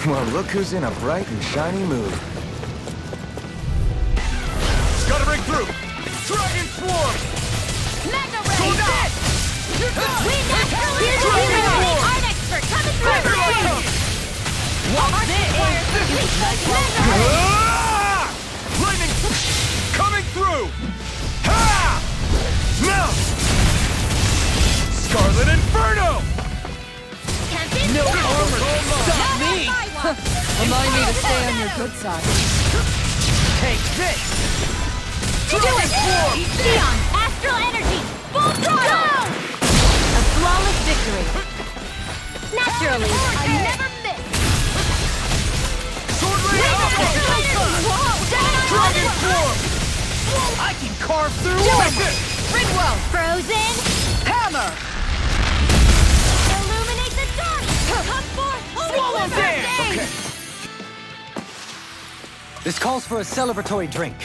Well, look who's in a bright and shiny mood. Gotta break through! Dragon Swarm! Mega Ray! We naturally eliminate Art Expert coming through! What's this? Ah! Lightning! Coming through! Ha! Now! Scarlet Inferno! No armor can stop me! Remind me to stay on your good side. Take this! Do it! Neon! Astral Energy! Full throttle! A flawless victory! Naturally! I never miss! Sword Ray Dragon Swarm! I can carve through Take this! Ringwell! Frozen! Hammer! Illuminate the dark! Come forth! Swallow Dance! Okay. This calls for a celebratory drink.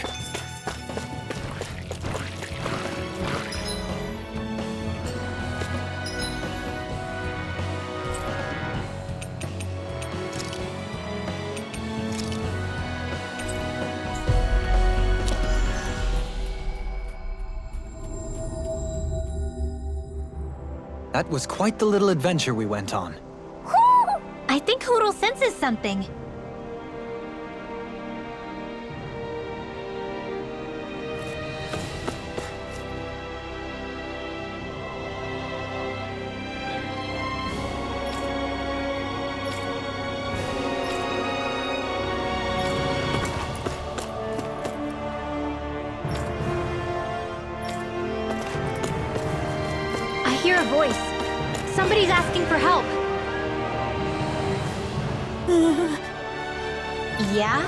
That was quite the little adventure we went on. Whew! I think Hoodle senses something. I hear a voice. Somebody's asking for help. Yeah?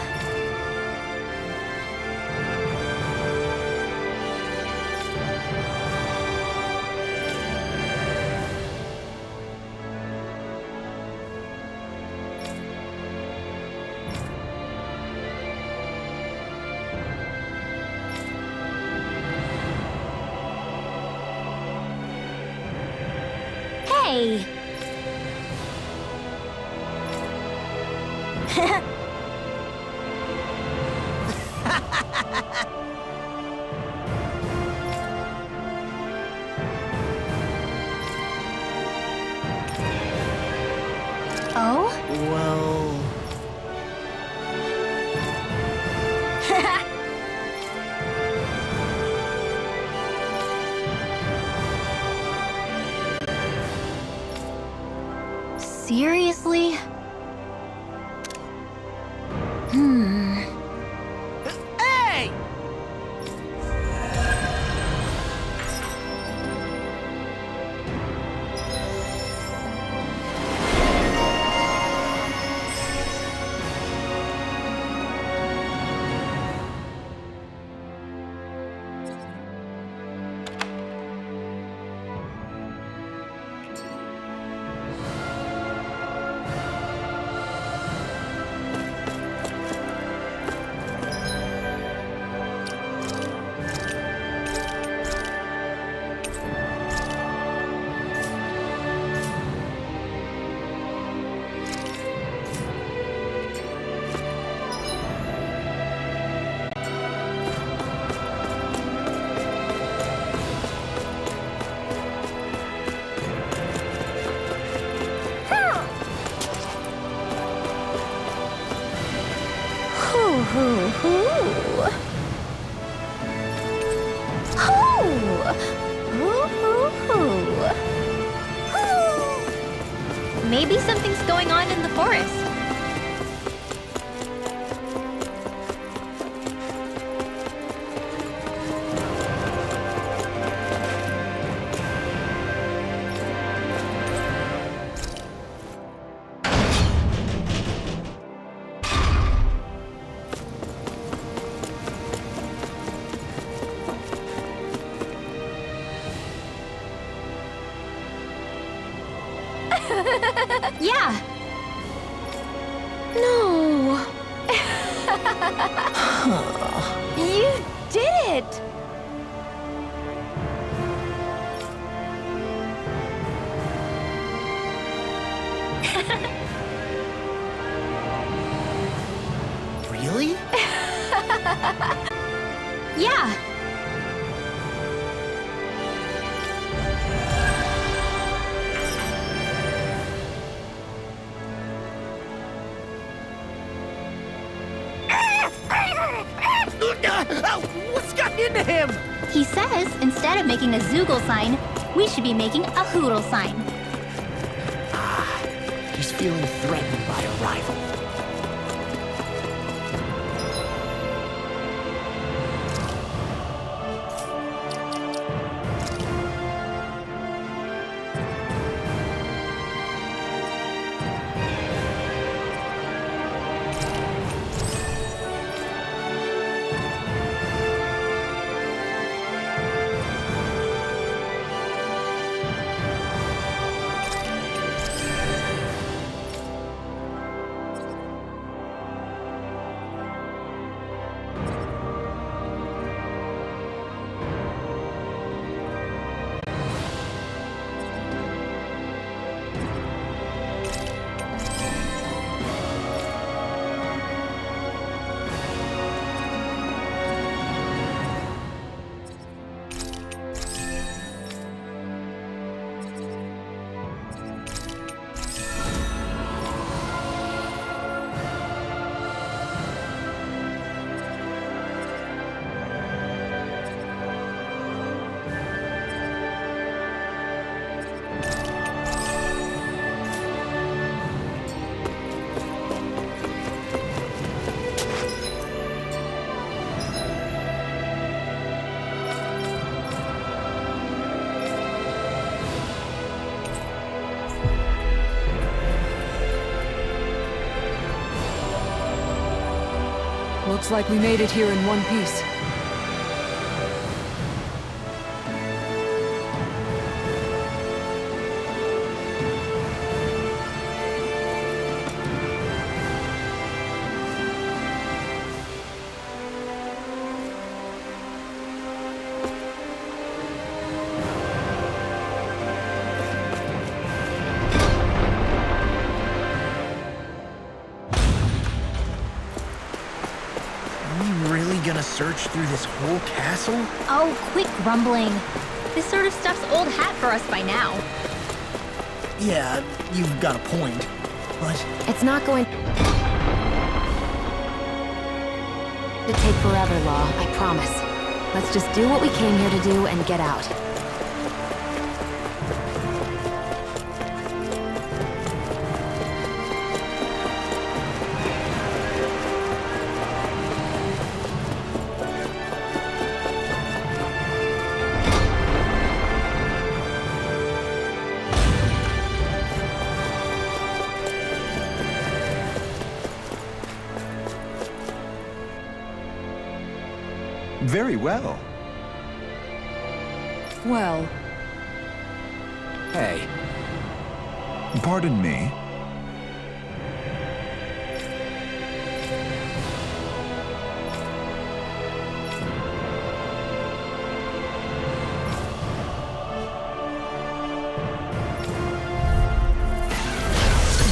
Hey! Oh? Well... Seriously? Hey! Maybe something's going on in the forest. Yeah. No. You did it! Really? Yeah. What's got into him? He says instead of making a Zoogle sign, we should be making a Hoodle sign. He's feeling threatened by a rival. Looks like we made it here in one piece. Gonna search through this whole castle? Oh, quit grumbling. This sort of stuff's old hat for us by now. Yeah, you've got a point, but... It's not going to take forever, Law, I promise. Let's just do what we came here to do and get out. Very well. Well, Hey, Pardon me.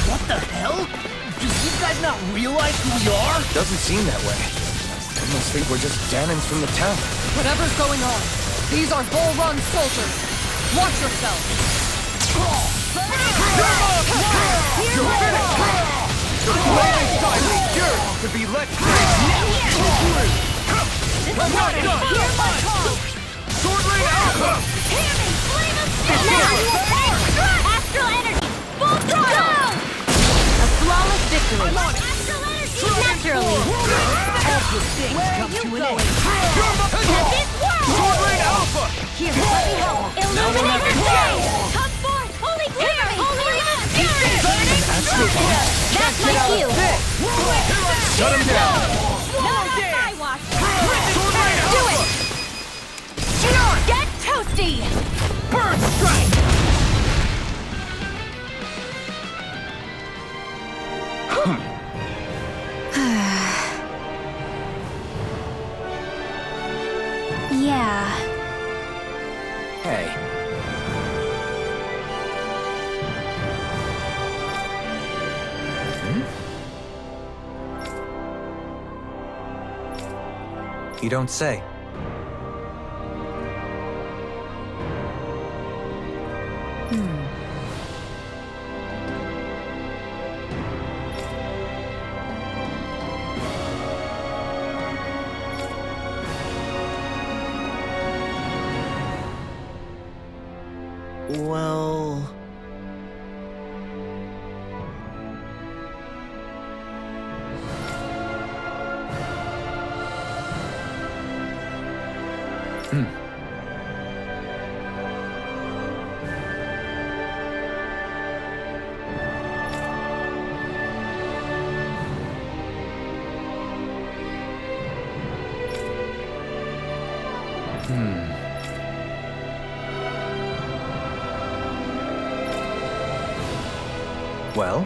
What the hell? Do you guys not realize who we are? doesn't seem that way. I almost think we're just Danons from the town. Whatever's going on, these are Bull Run soldiers. Watch yourself. You're finished! The flaming side of yours to be let free! I'm not done! Hear my call! Sword Rain Alpha! Hear me! Flame of Steel! Astral energy! Full throttle! A flawless victory! I'm on it! Astral energy! Naturally! All good things come to an end. This world! Sword Rain Alpha! Here, let me help! Illuminate the stage! Come forth! Holy Quiver! Holy Love! That's my cue! Shut him down! Not on my watch! Sword Rain Do Alpha! it! Get toasty! Bird strike! Hey. You don't say. Well... Well?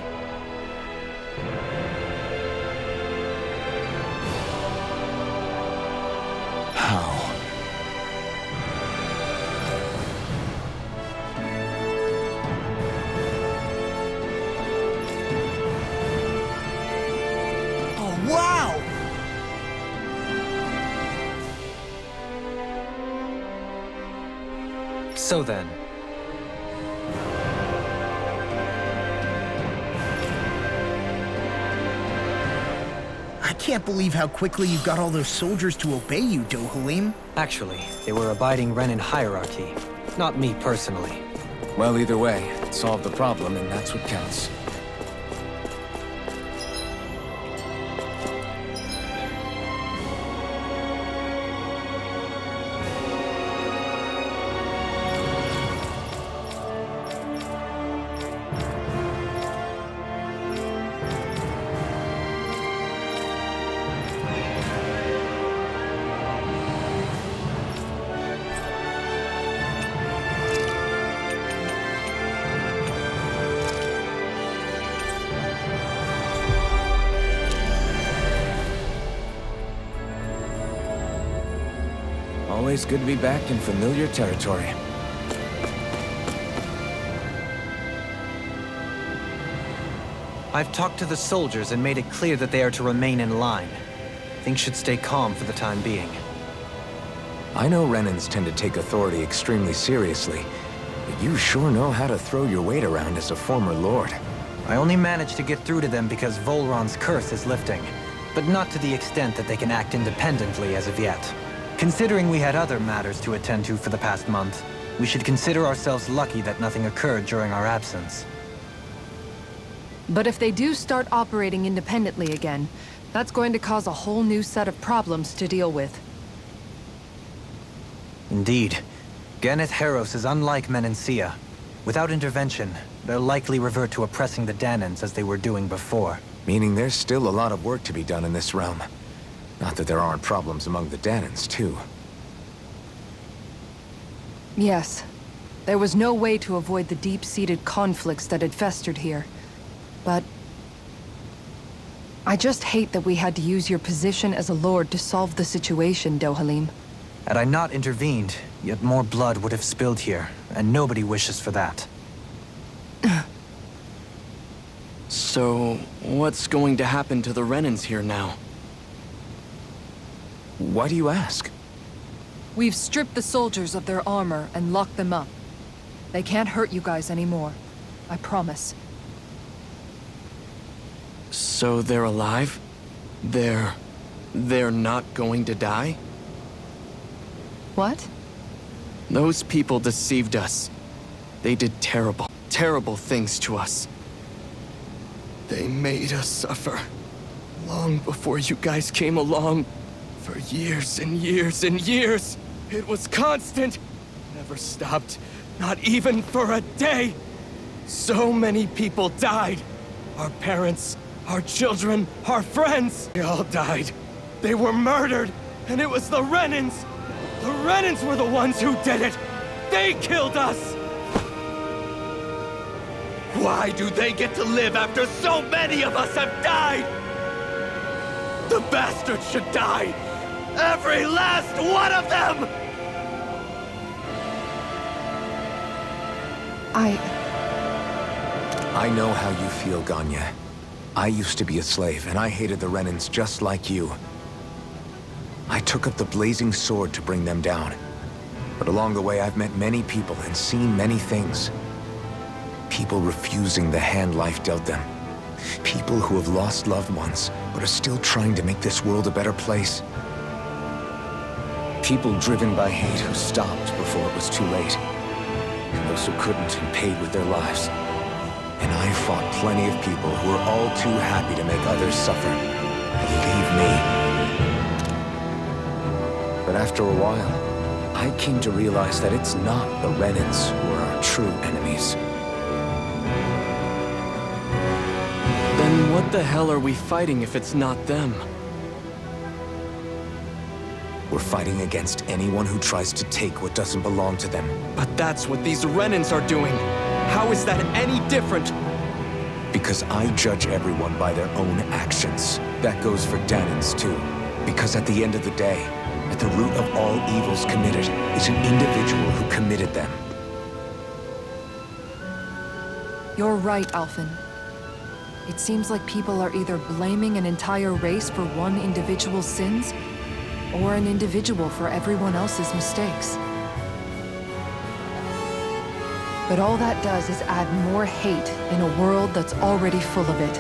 How? Oh, wow! So then, I can't believe how quickly you got all those soldiers to obey you, Dohalim. actually, they were abiding Renan hierarchy. Not me personally. Well, either way, it solved the problem, and that's what counts. Always good to be back in familiar territory. I've talked to the soldiers and made it clear that they are to remain in line. Things should stay calm for the time being. I know Renans tend to take authority extremely seriously, but you sure know how to throw your weight around as a former lord. I only managed to get through to them because Volron's curse is lifting, but not to the extent that they can act independently as of yet. Considering we had other matters to attend to for the past month, we should consider ourselves lucky that nothing occurred during our absence. But if they do start operating independently again, that's going to cause a whole new set of problems to deal with. Indeed. Ganeth Heros is unlike Menancia. Without intervention, they'll likely revert to oppressing the Danans as they were doing before. Meaning there's still a lot of work to be done in this realm. Not that there aren't problems among the Danans, too. Yes. There was no way to avoid the deep-seated conflicts that had festered here. But... I just hate that we had to use your position as a lord to solve the situation, Dohalim. Had I not intervened, yet more blood would have spilled here, and nobody wishes for that. So, what's going to happen to the Renans here now? Why do you ask? We've stripped the soldiers of their armor and locked them up. They can't hurt you guys anymore. I promise. So they're alive? They're not going to die? What? Those people deceived us. They did terrible, terrible things to us. They made us suffer. Long before you guys came along. For years and years and years. It was constant. Never stopped. Not even for a day. So many people died. Our parents, our children, our friends. They all died. They were murdered. And it was the Renans. The Renans were the ones who did it. They killed us. Why do they get to live after so many of us have died? The bastards should die. Every last one of them! I know how you feel, Ganya. I used to be a slave, and I hated the Renans just like you. I took up the blazing sword to bring them down. But along the way, I've met many people and seen many things. People refusing the hand life dealt them. People who have lost loved ones, but are still trying to make this world a better place. People driven by hate who stopped before it was too late. And those who couldn't and paid with their lives. And I fought plenty of people who were all too happy to make others suffer. Believe me. But after a while, I came to realize that it's not the Renans who are our true enemies. Then what the hell are we fighting if it's not them? We're fighting against anyone who tries to take what doesn't belong to them. But that's what these Renans are doing. How is that any different? Because I judge everyone by their own actions. That goes for Danans too. Because at the end of the day, at the root of all evils committed is an individual who committed them. You're right, Alphen. It seems like people are either blaming an entire race for one individual's sins, or an individual for everyone else's mistakes. But all that does is add more hate in a world that's already full of it.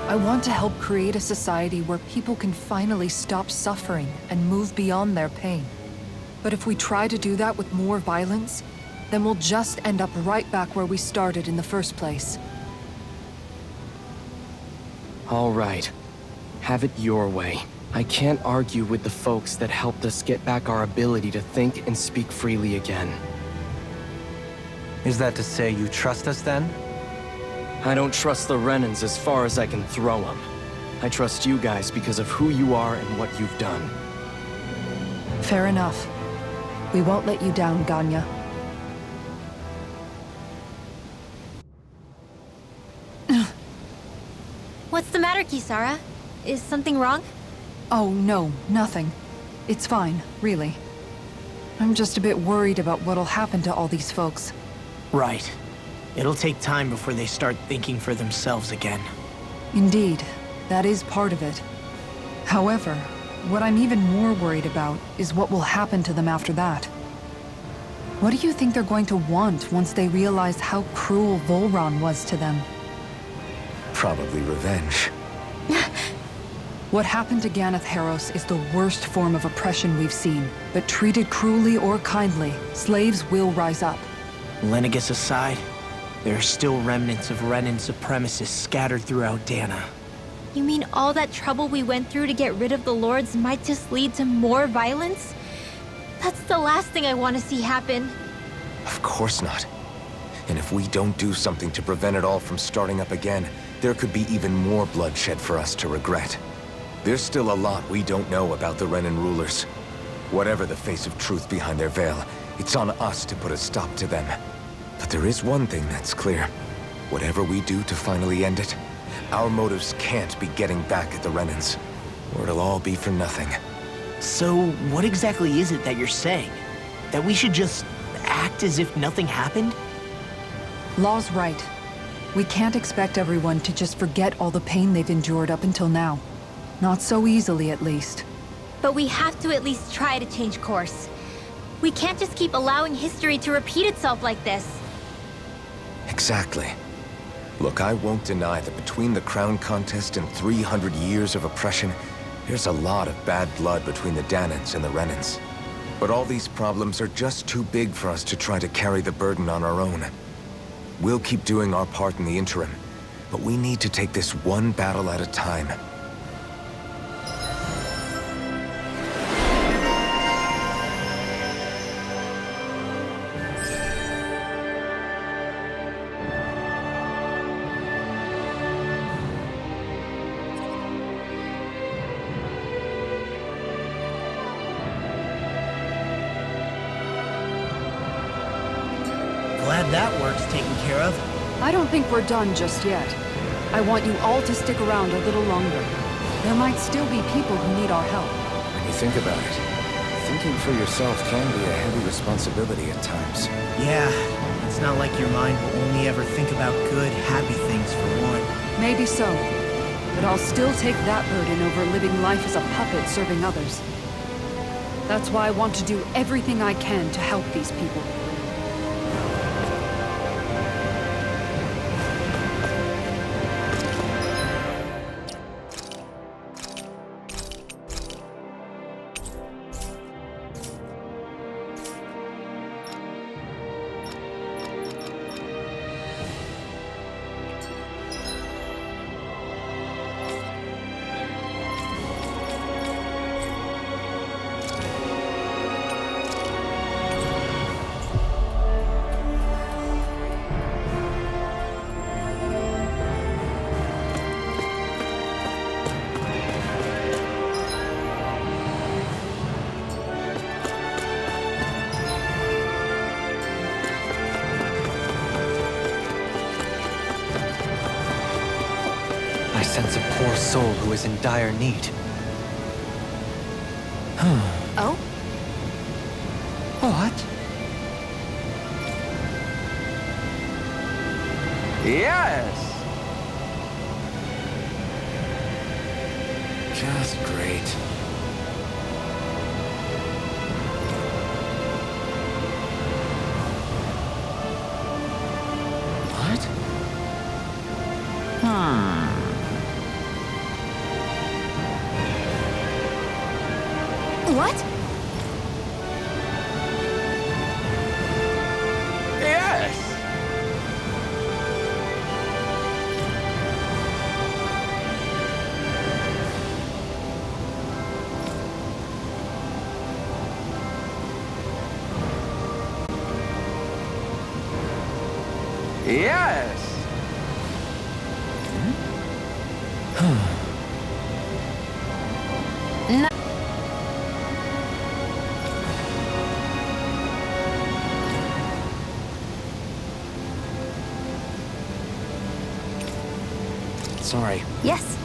I want to help create a society where people can finally stop suffering and move beyond their pain. But if we try to do that with more violence, then we'll just end up right back where we started in the first place. All right. Have it your way. I can't argue with the folks that helped us get back our ability to think and speak freely again. Is that to say you trust us then? I don't trust the Renans as far as I can throw them. I trust you guys because of who you are and what you've done. Fair enough. We won't let you down, Ganya. What's the matter, Kisara? Is something wrong? Oh, no, nothing. It's fine, really. I'm just a bit worried about what'll happen to all these folks. Right. It'll take time before they start thinking for themselves again. Indeed, that is part of it. However, what I'm even more worried about is what will happen to them after that. What do you think they're going to want once they realize how cruel Volron was to them? Probably revenge. What happened to Ganeth Haros is the worst form of oppression we've seen, but treated cruelly or kindly, slaves will rise up. Lenegis aside, there are still remnants of Renan supremacists scattered throughout Dana. You mean all that trouble we went through to get rid of the Lords might just lead to more violence? That's the last thing I want to see happen. Of course not. And if we don't do something to prevent it all from starting up again, there could be even more bloodshed for us to regret. There's still a lot we don't know about the Renan rulers. Whatever the face of truth behind their veil, it's on us to put a stop to them. But there is one thing that's clear. Whatever we do to finally end it, our motives can't be getting back at the Renans, or it'll all be for nothing. So, what exactly is it that you're saying? That we should just act as if nothing happened? Law's right. We can't expect everyone to just forget all the pain they've endured up until now. Not so easily, at least. But we have to at least try to change course. We can't just keep allowing history to repeat itself like this. Exactly. Look, I won't deny that between the crown contest and 300 years of oppression, there's a lot of bad blood between the Danans and the Renans. But all these problems are just too big for us to try to carry the burden on our own. We'll keep doing our part in the interim, but we need to take this one battle at a time. Glad that work's taken care of. I don't think we're done just yet. I want you all to stick around a little longer. There might still be people who need our help. When you think about it, thinking for yourself can be a heavy responsibility at times. Yeah, it's It's not like your mind will only ever think about good, happy things for one. Maybe so. But I'll still take that burden over living life as a puppet serving others. That's why I want to do everything I can to help these people. I sense a poor soul who is in dire need. Oh? What? Yes! Just great. What? What? Yes! Yes! No. Sorry. Yes.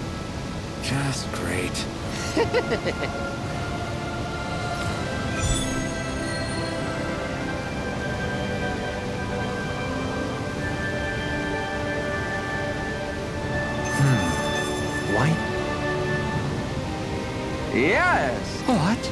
Just great. Why? Yes! What?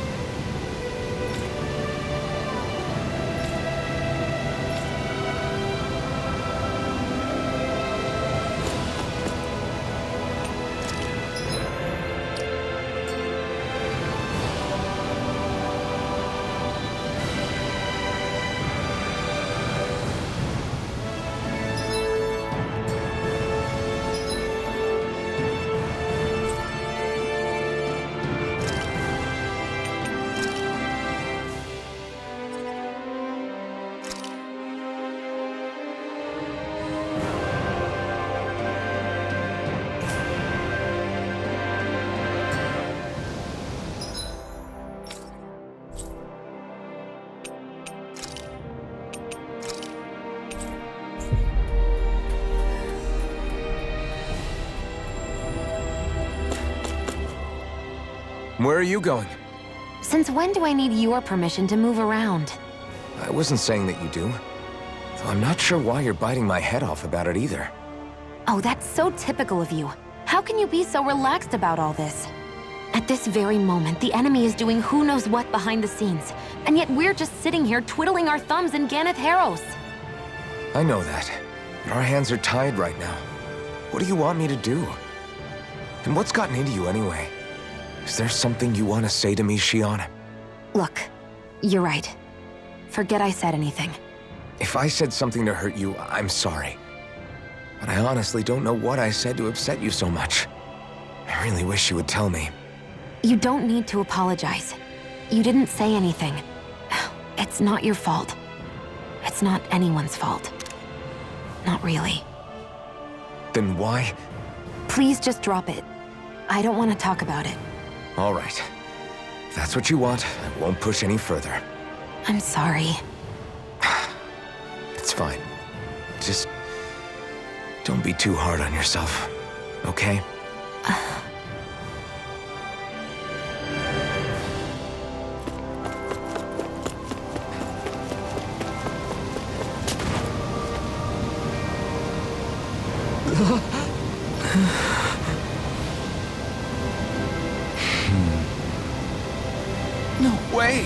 Where are you going? Since when do I need your permission to move around? I wasn't saying that you do. Though I'm not sure why you're biting my head off about it either. Oh, that's so typical of you. How can you be so relaxed about all this? At this very moment, the enemy is doing who knows what behind the scenes, and yet we're just sitting here twiddling our thumbs in Ganeth Haros. I know that. But our hands are tied right now. What do you want me to do? And what's gotten into you anyway? Is there something you want to say to me, Shion? Look, you're right. Forget I said anything. If I said something to hurt you, I'm sorry. But I honestly don't know what I said to upset you so much. I really wish you would tell me. You don't need to apologize. You didn't say anything. It's not your fault. It's not anyone's fault. Not really. Then why? Please just drop it. I don't want to talk about it. All right. If that's what you want, I won't push any further. I'm sorry. It's fine. Just don't be too hard on yourself, okay? No way!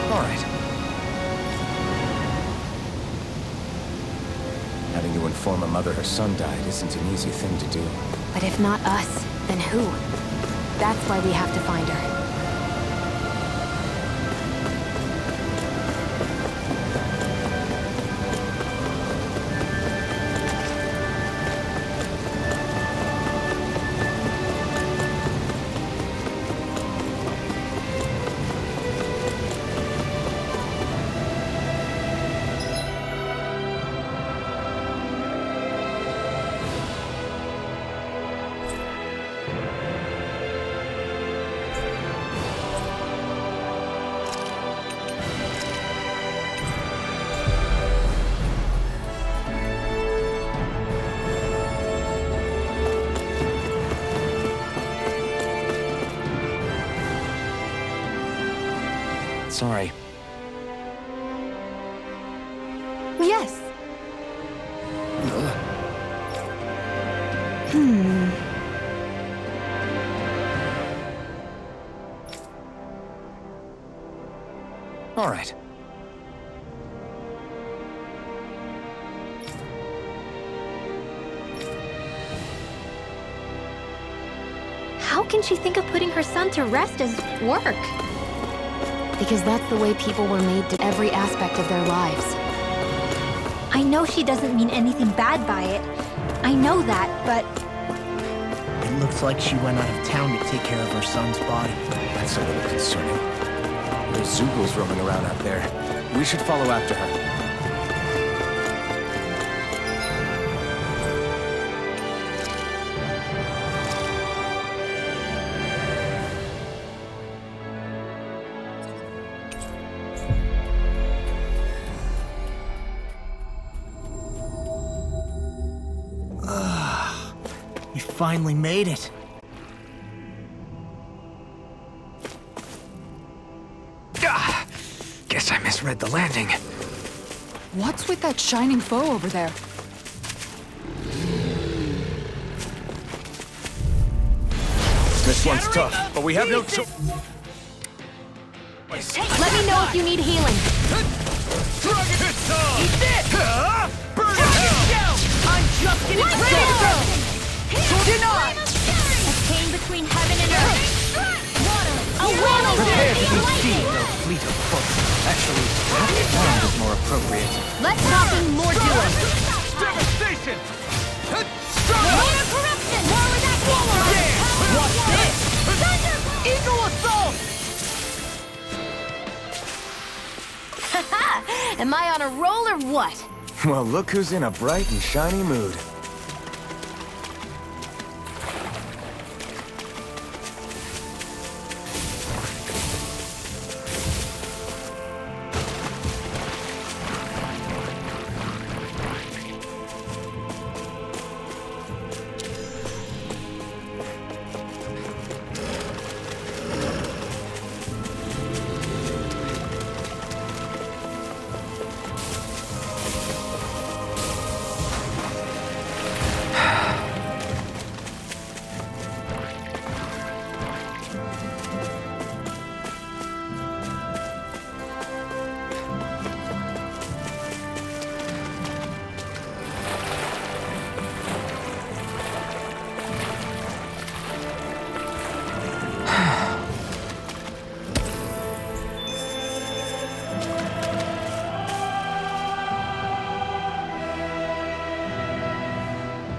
All right. Having to inform a mother her son died isn't an easy thing to do. But if not us, then who? That's why we have to find her. Sorry. Yes. All right. How can she think of putting her son to rest as work? Because that's the way people were made to every aspect of their lives. I know she doesn't mean anything bad by it. I know that, but It looks like she went out of town to take care of her son's body. That's a little concerning. There's Zoogles roaming around out there. We should follow after her. We finally made it. Guess I misread the landing. What's with that shining foe over there? This one's tough, but we have no choice. Let me know if you need healing. Eat this! Burn it down! I'm just getting started! Denied! a chain between heaven and earth. Prepare to be seized, O fleet of foot. Actually, perhaps sound is more appropriate. Let's talking more doing. Devastation! Layer corruption! More with that Watch this! Eagle assault! Am I on a roll or what? Well, look who's in a bright and shiny mood.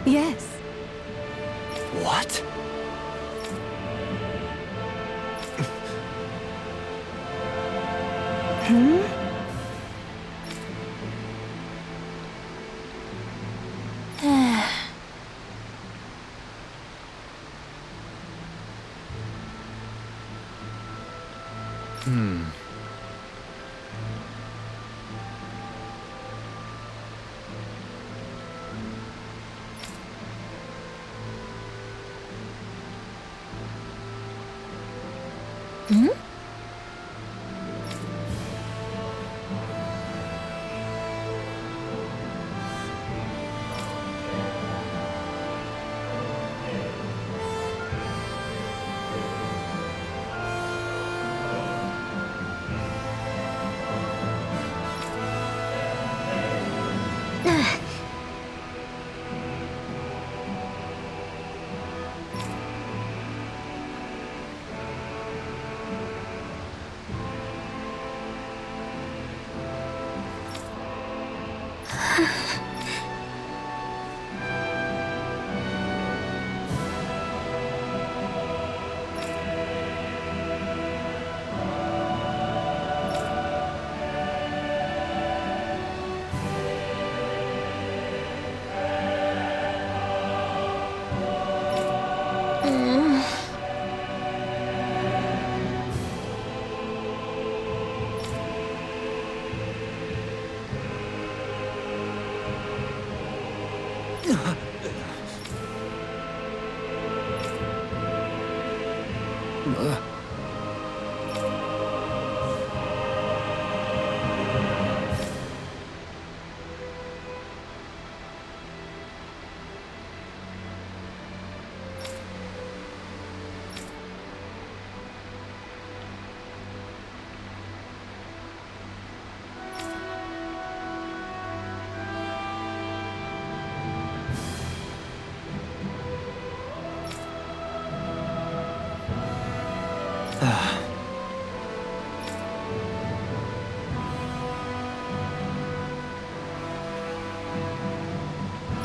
Yes. What?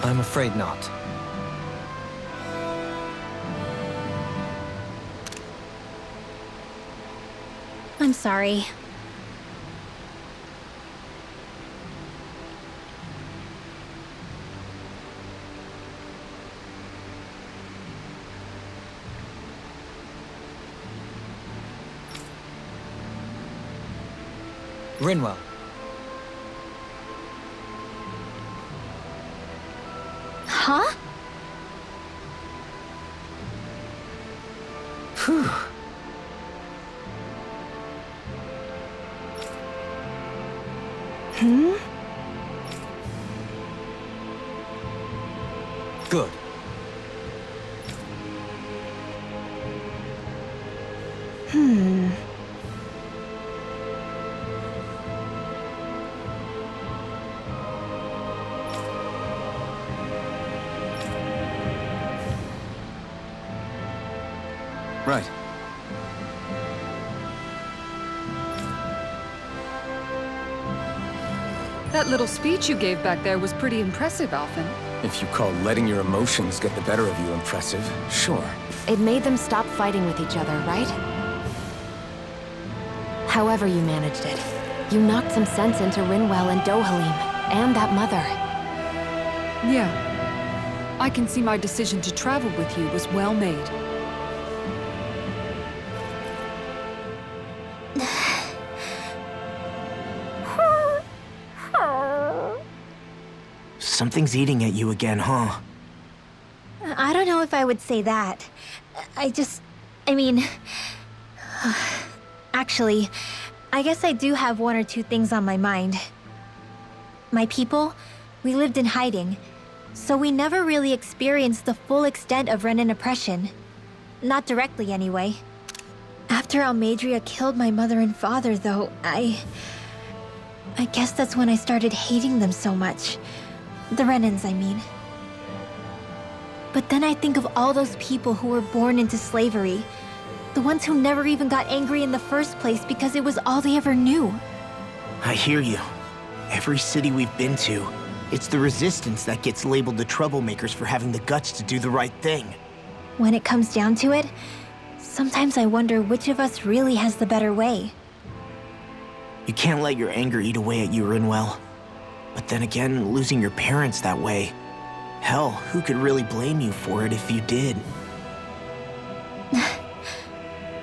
I'm afraid not. I'm sorry. Rinwell. Huh? Phew. Good. Right. That little speech you gave back there was pretty impressive, Alphen. If you call letting your emotions get the better of you impressive, sure. It made them stop fighting with each other, right? However you managed it, you knocked some sense into Rinwell and Dohalim, and that mother. Yeah. I can see my decision to travel with you was well made. Something's eating at you again, huh? I don't know if I would say that. I mean... Actually, I guess I do have one or two things on my mind. My people, we lived in hiding, so we never really experienced the full extent of Renan oppression. Not directly, anyway. After Almadria killed my mother and father, though, I guess that's when I started hating them so much. The Renans, I mean. But then I think of all those people who were born into slavery. The ones who never even got angry in the first place because it was all they ever knew. I hear you. Every city we've been to, it's the resistance that gets labeled the troublemakers for having the guts to do the right thing. When it comes down to it, sometimes I wonder which of us really has the better way. You can't let your anger eat away at you, Rinwell. But then again, losing your parents that way... Hell, who could really blame you for it if you did?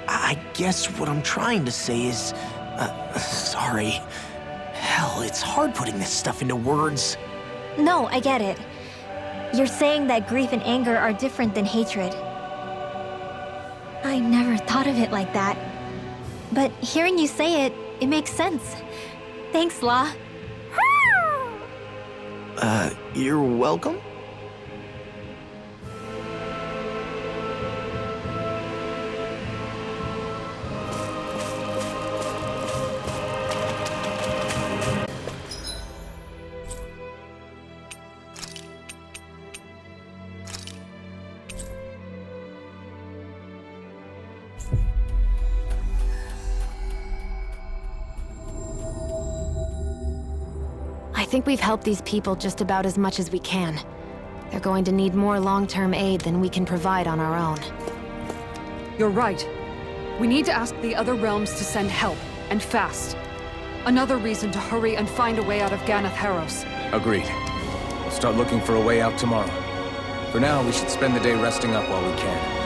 I guess what I'm trying to say is... sorry. Hell, it's hard putting this stuff into words. No, I get it. You're saying that grief and anger are different than hatred. I never thought of it like that. But hearing you say it, it makes sense. Thanks, La. You're welcome? I think we've helped these people just about as much as we can. They're going to need more long-term aid than we can provide on our own. You're right. We need to ask the other realms to send help, and fast. Another reason to hurry and find a way out of Ganath Haros. Agreed. We'll start looking for a way out tomorrow. For now, we should spend the day resting up while we can.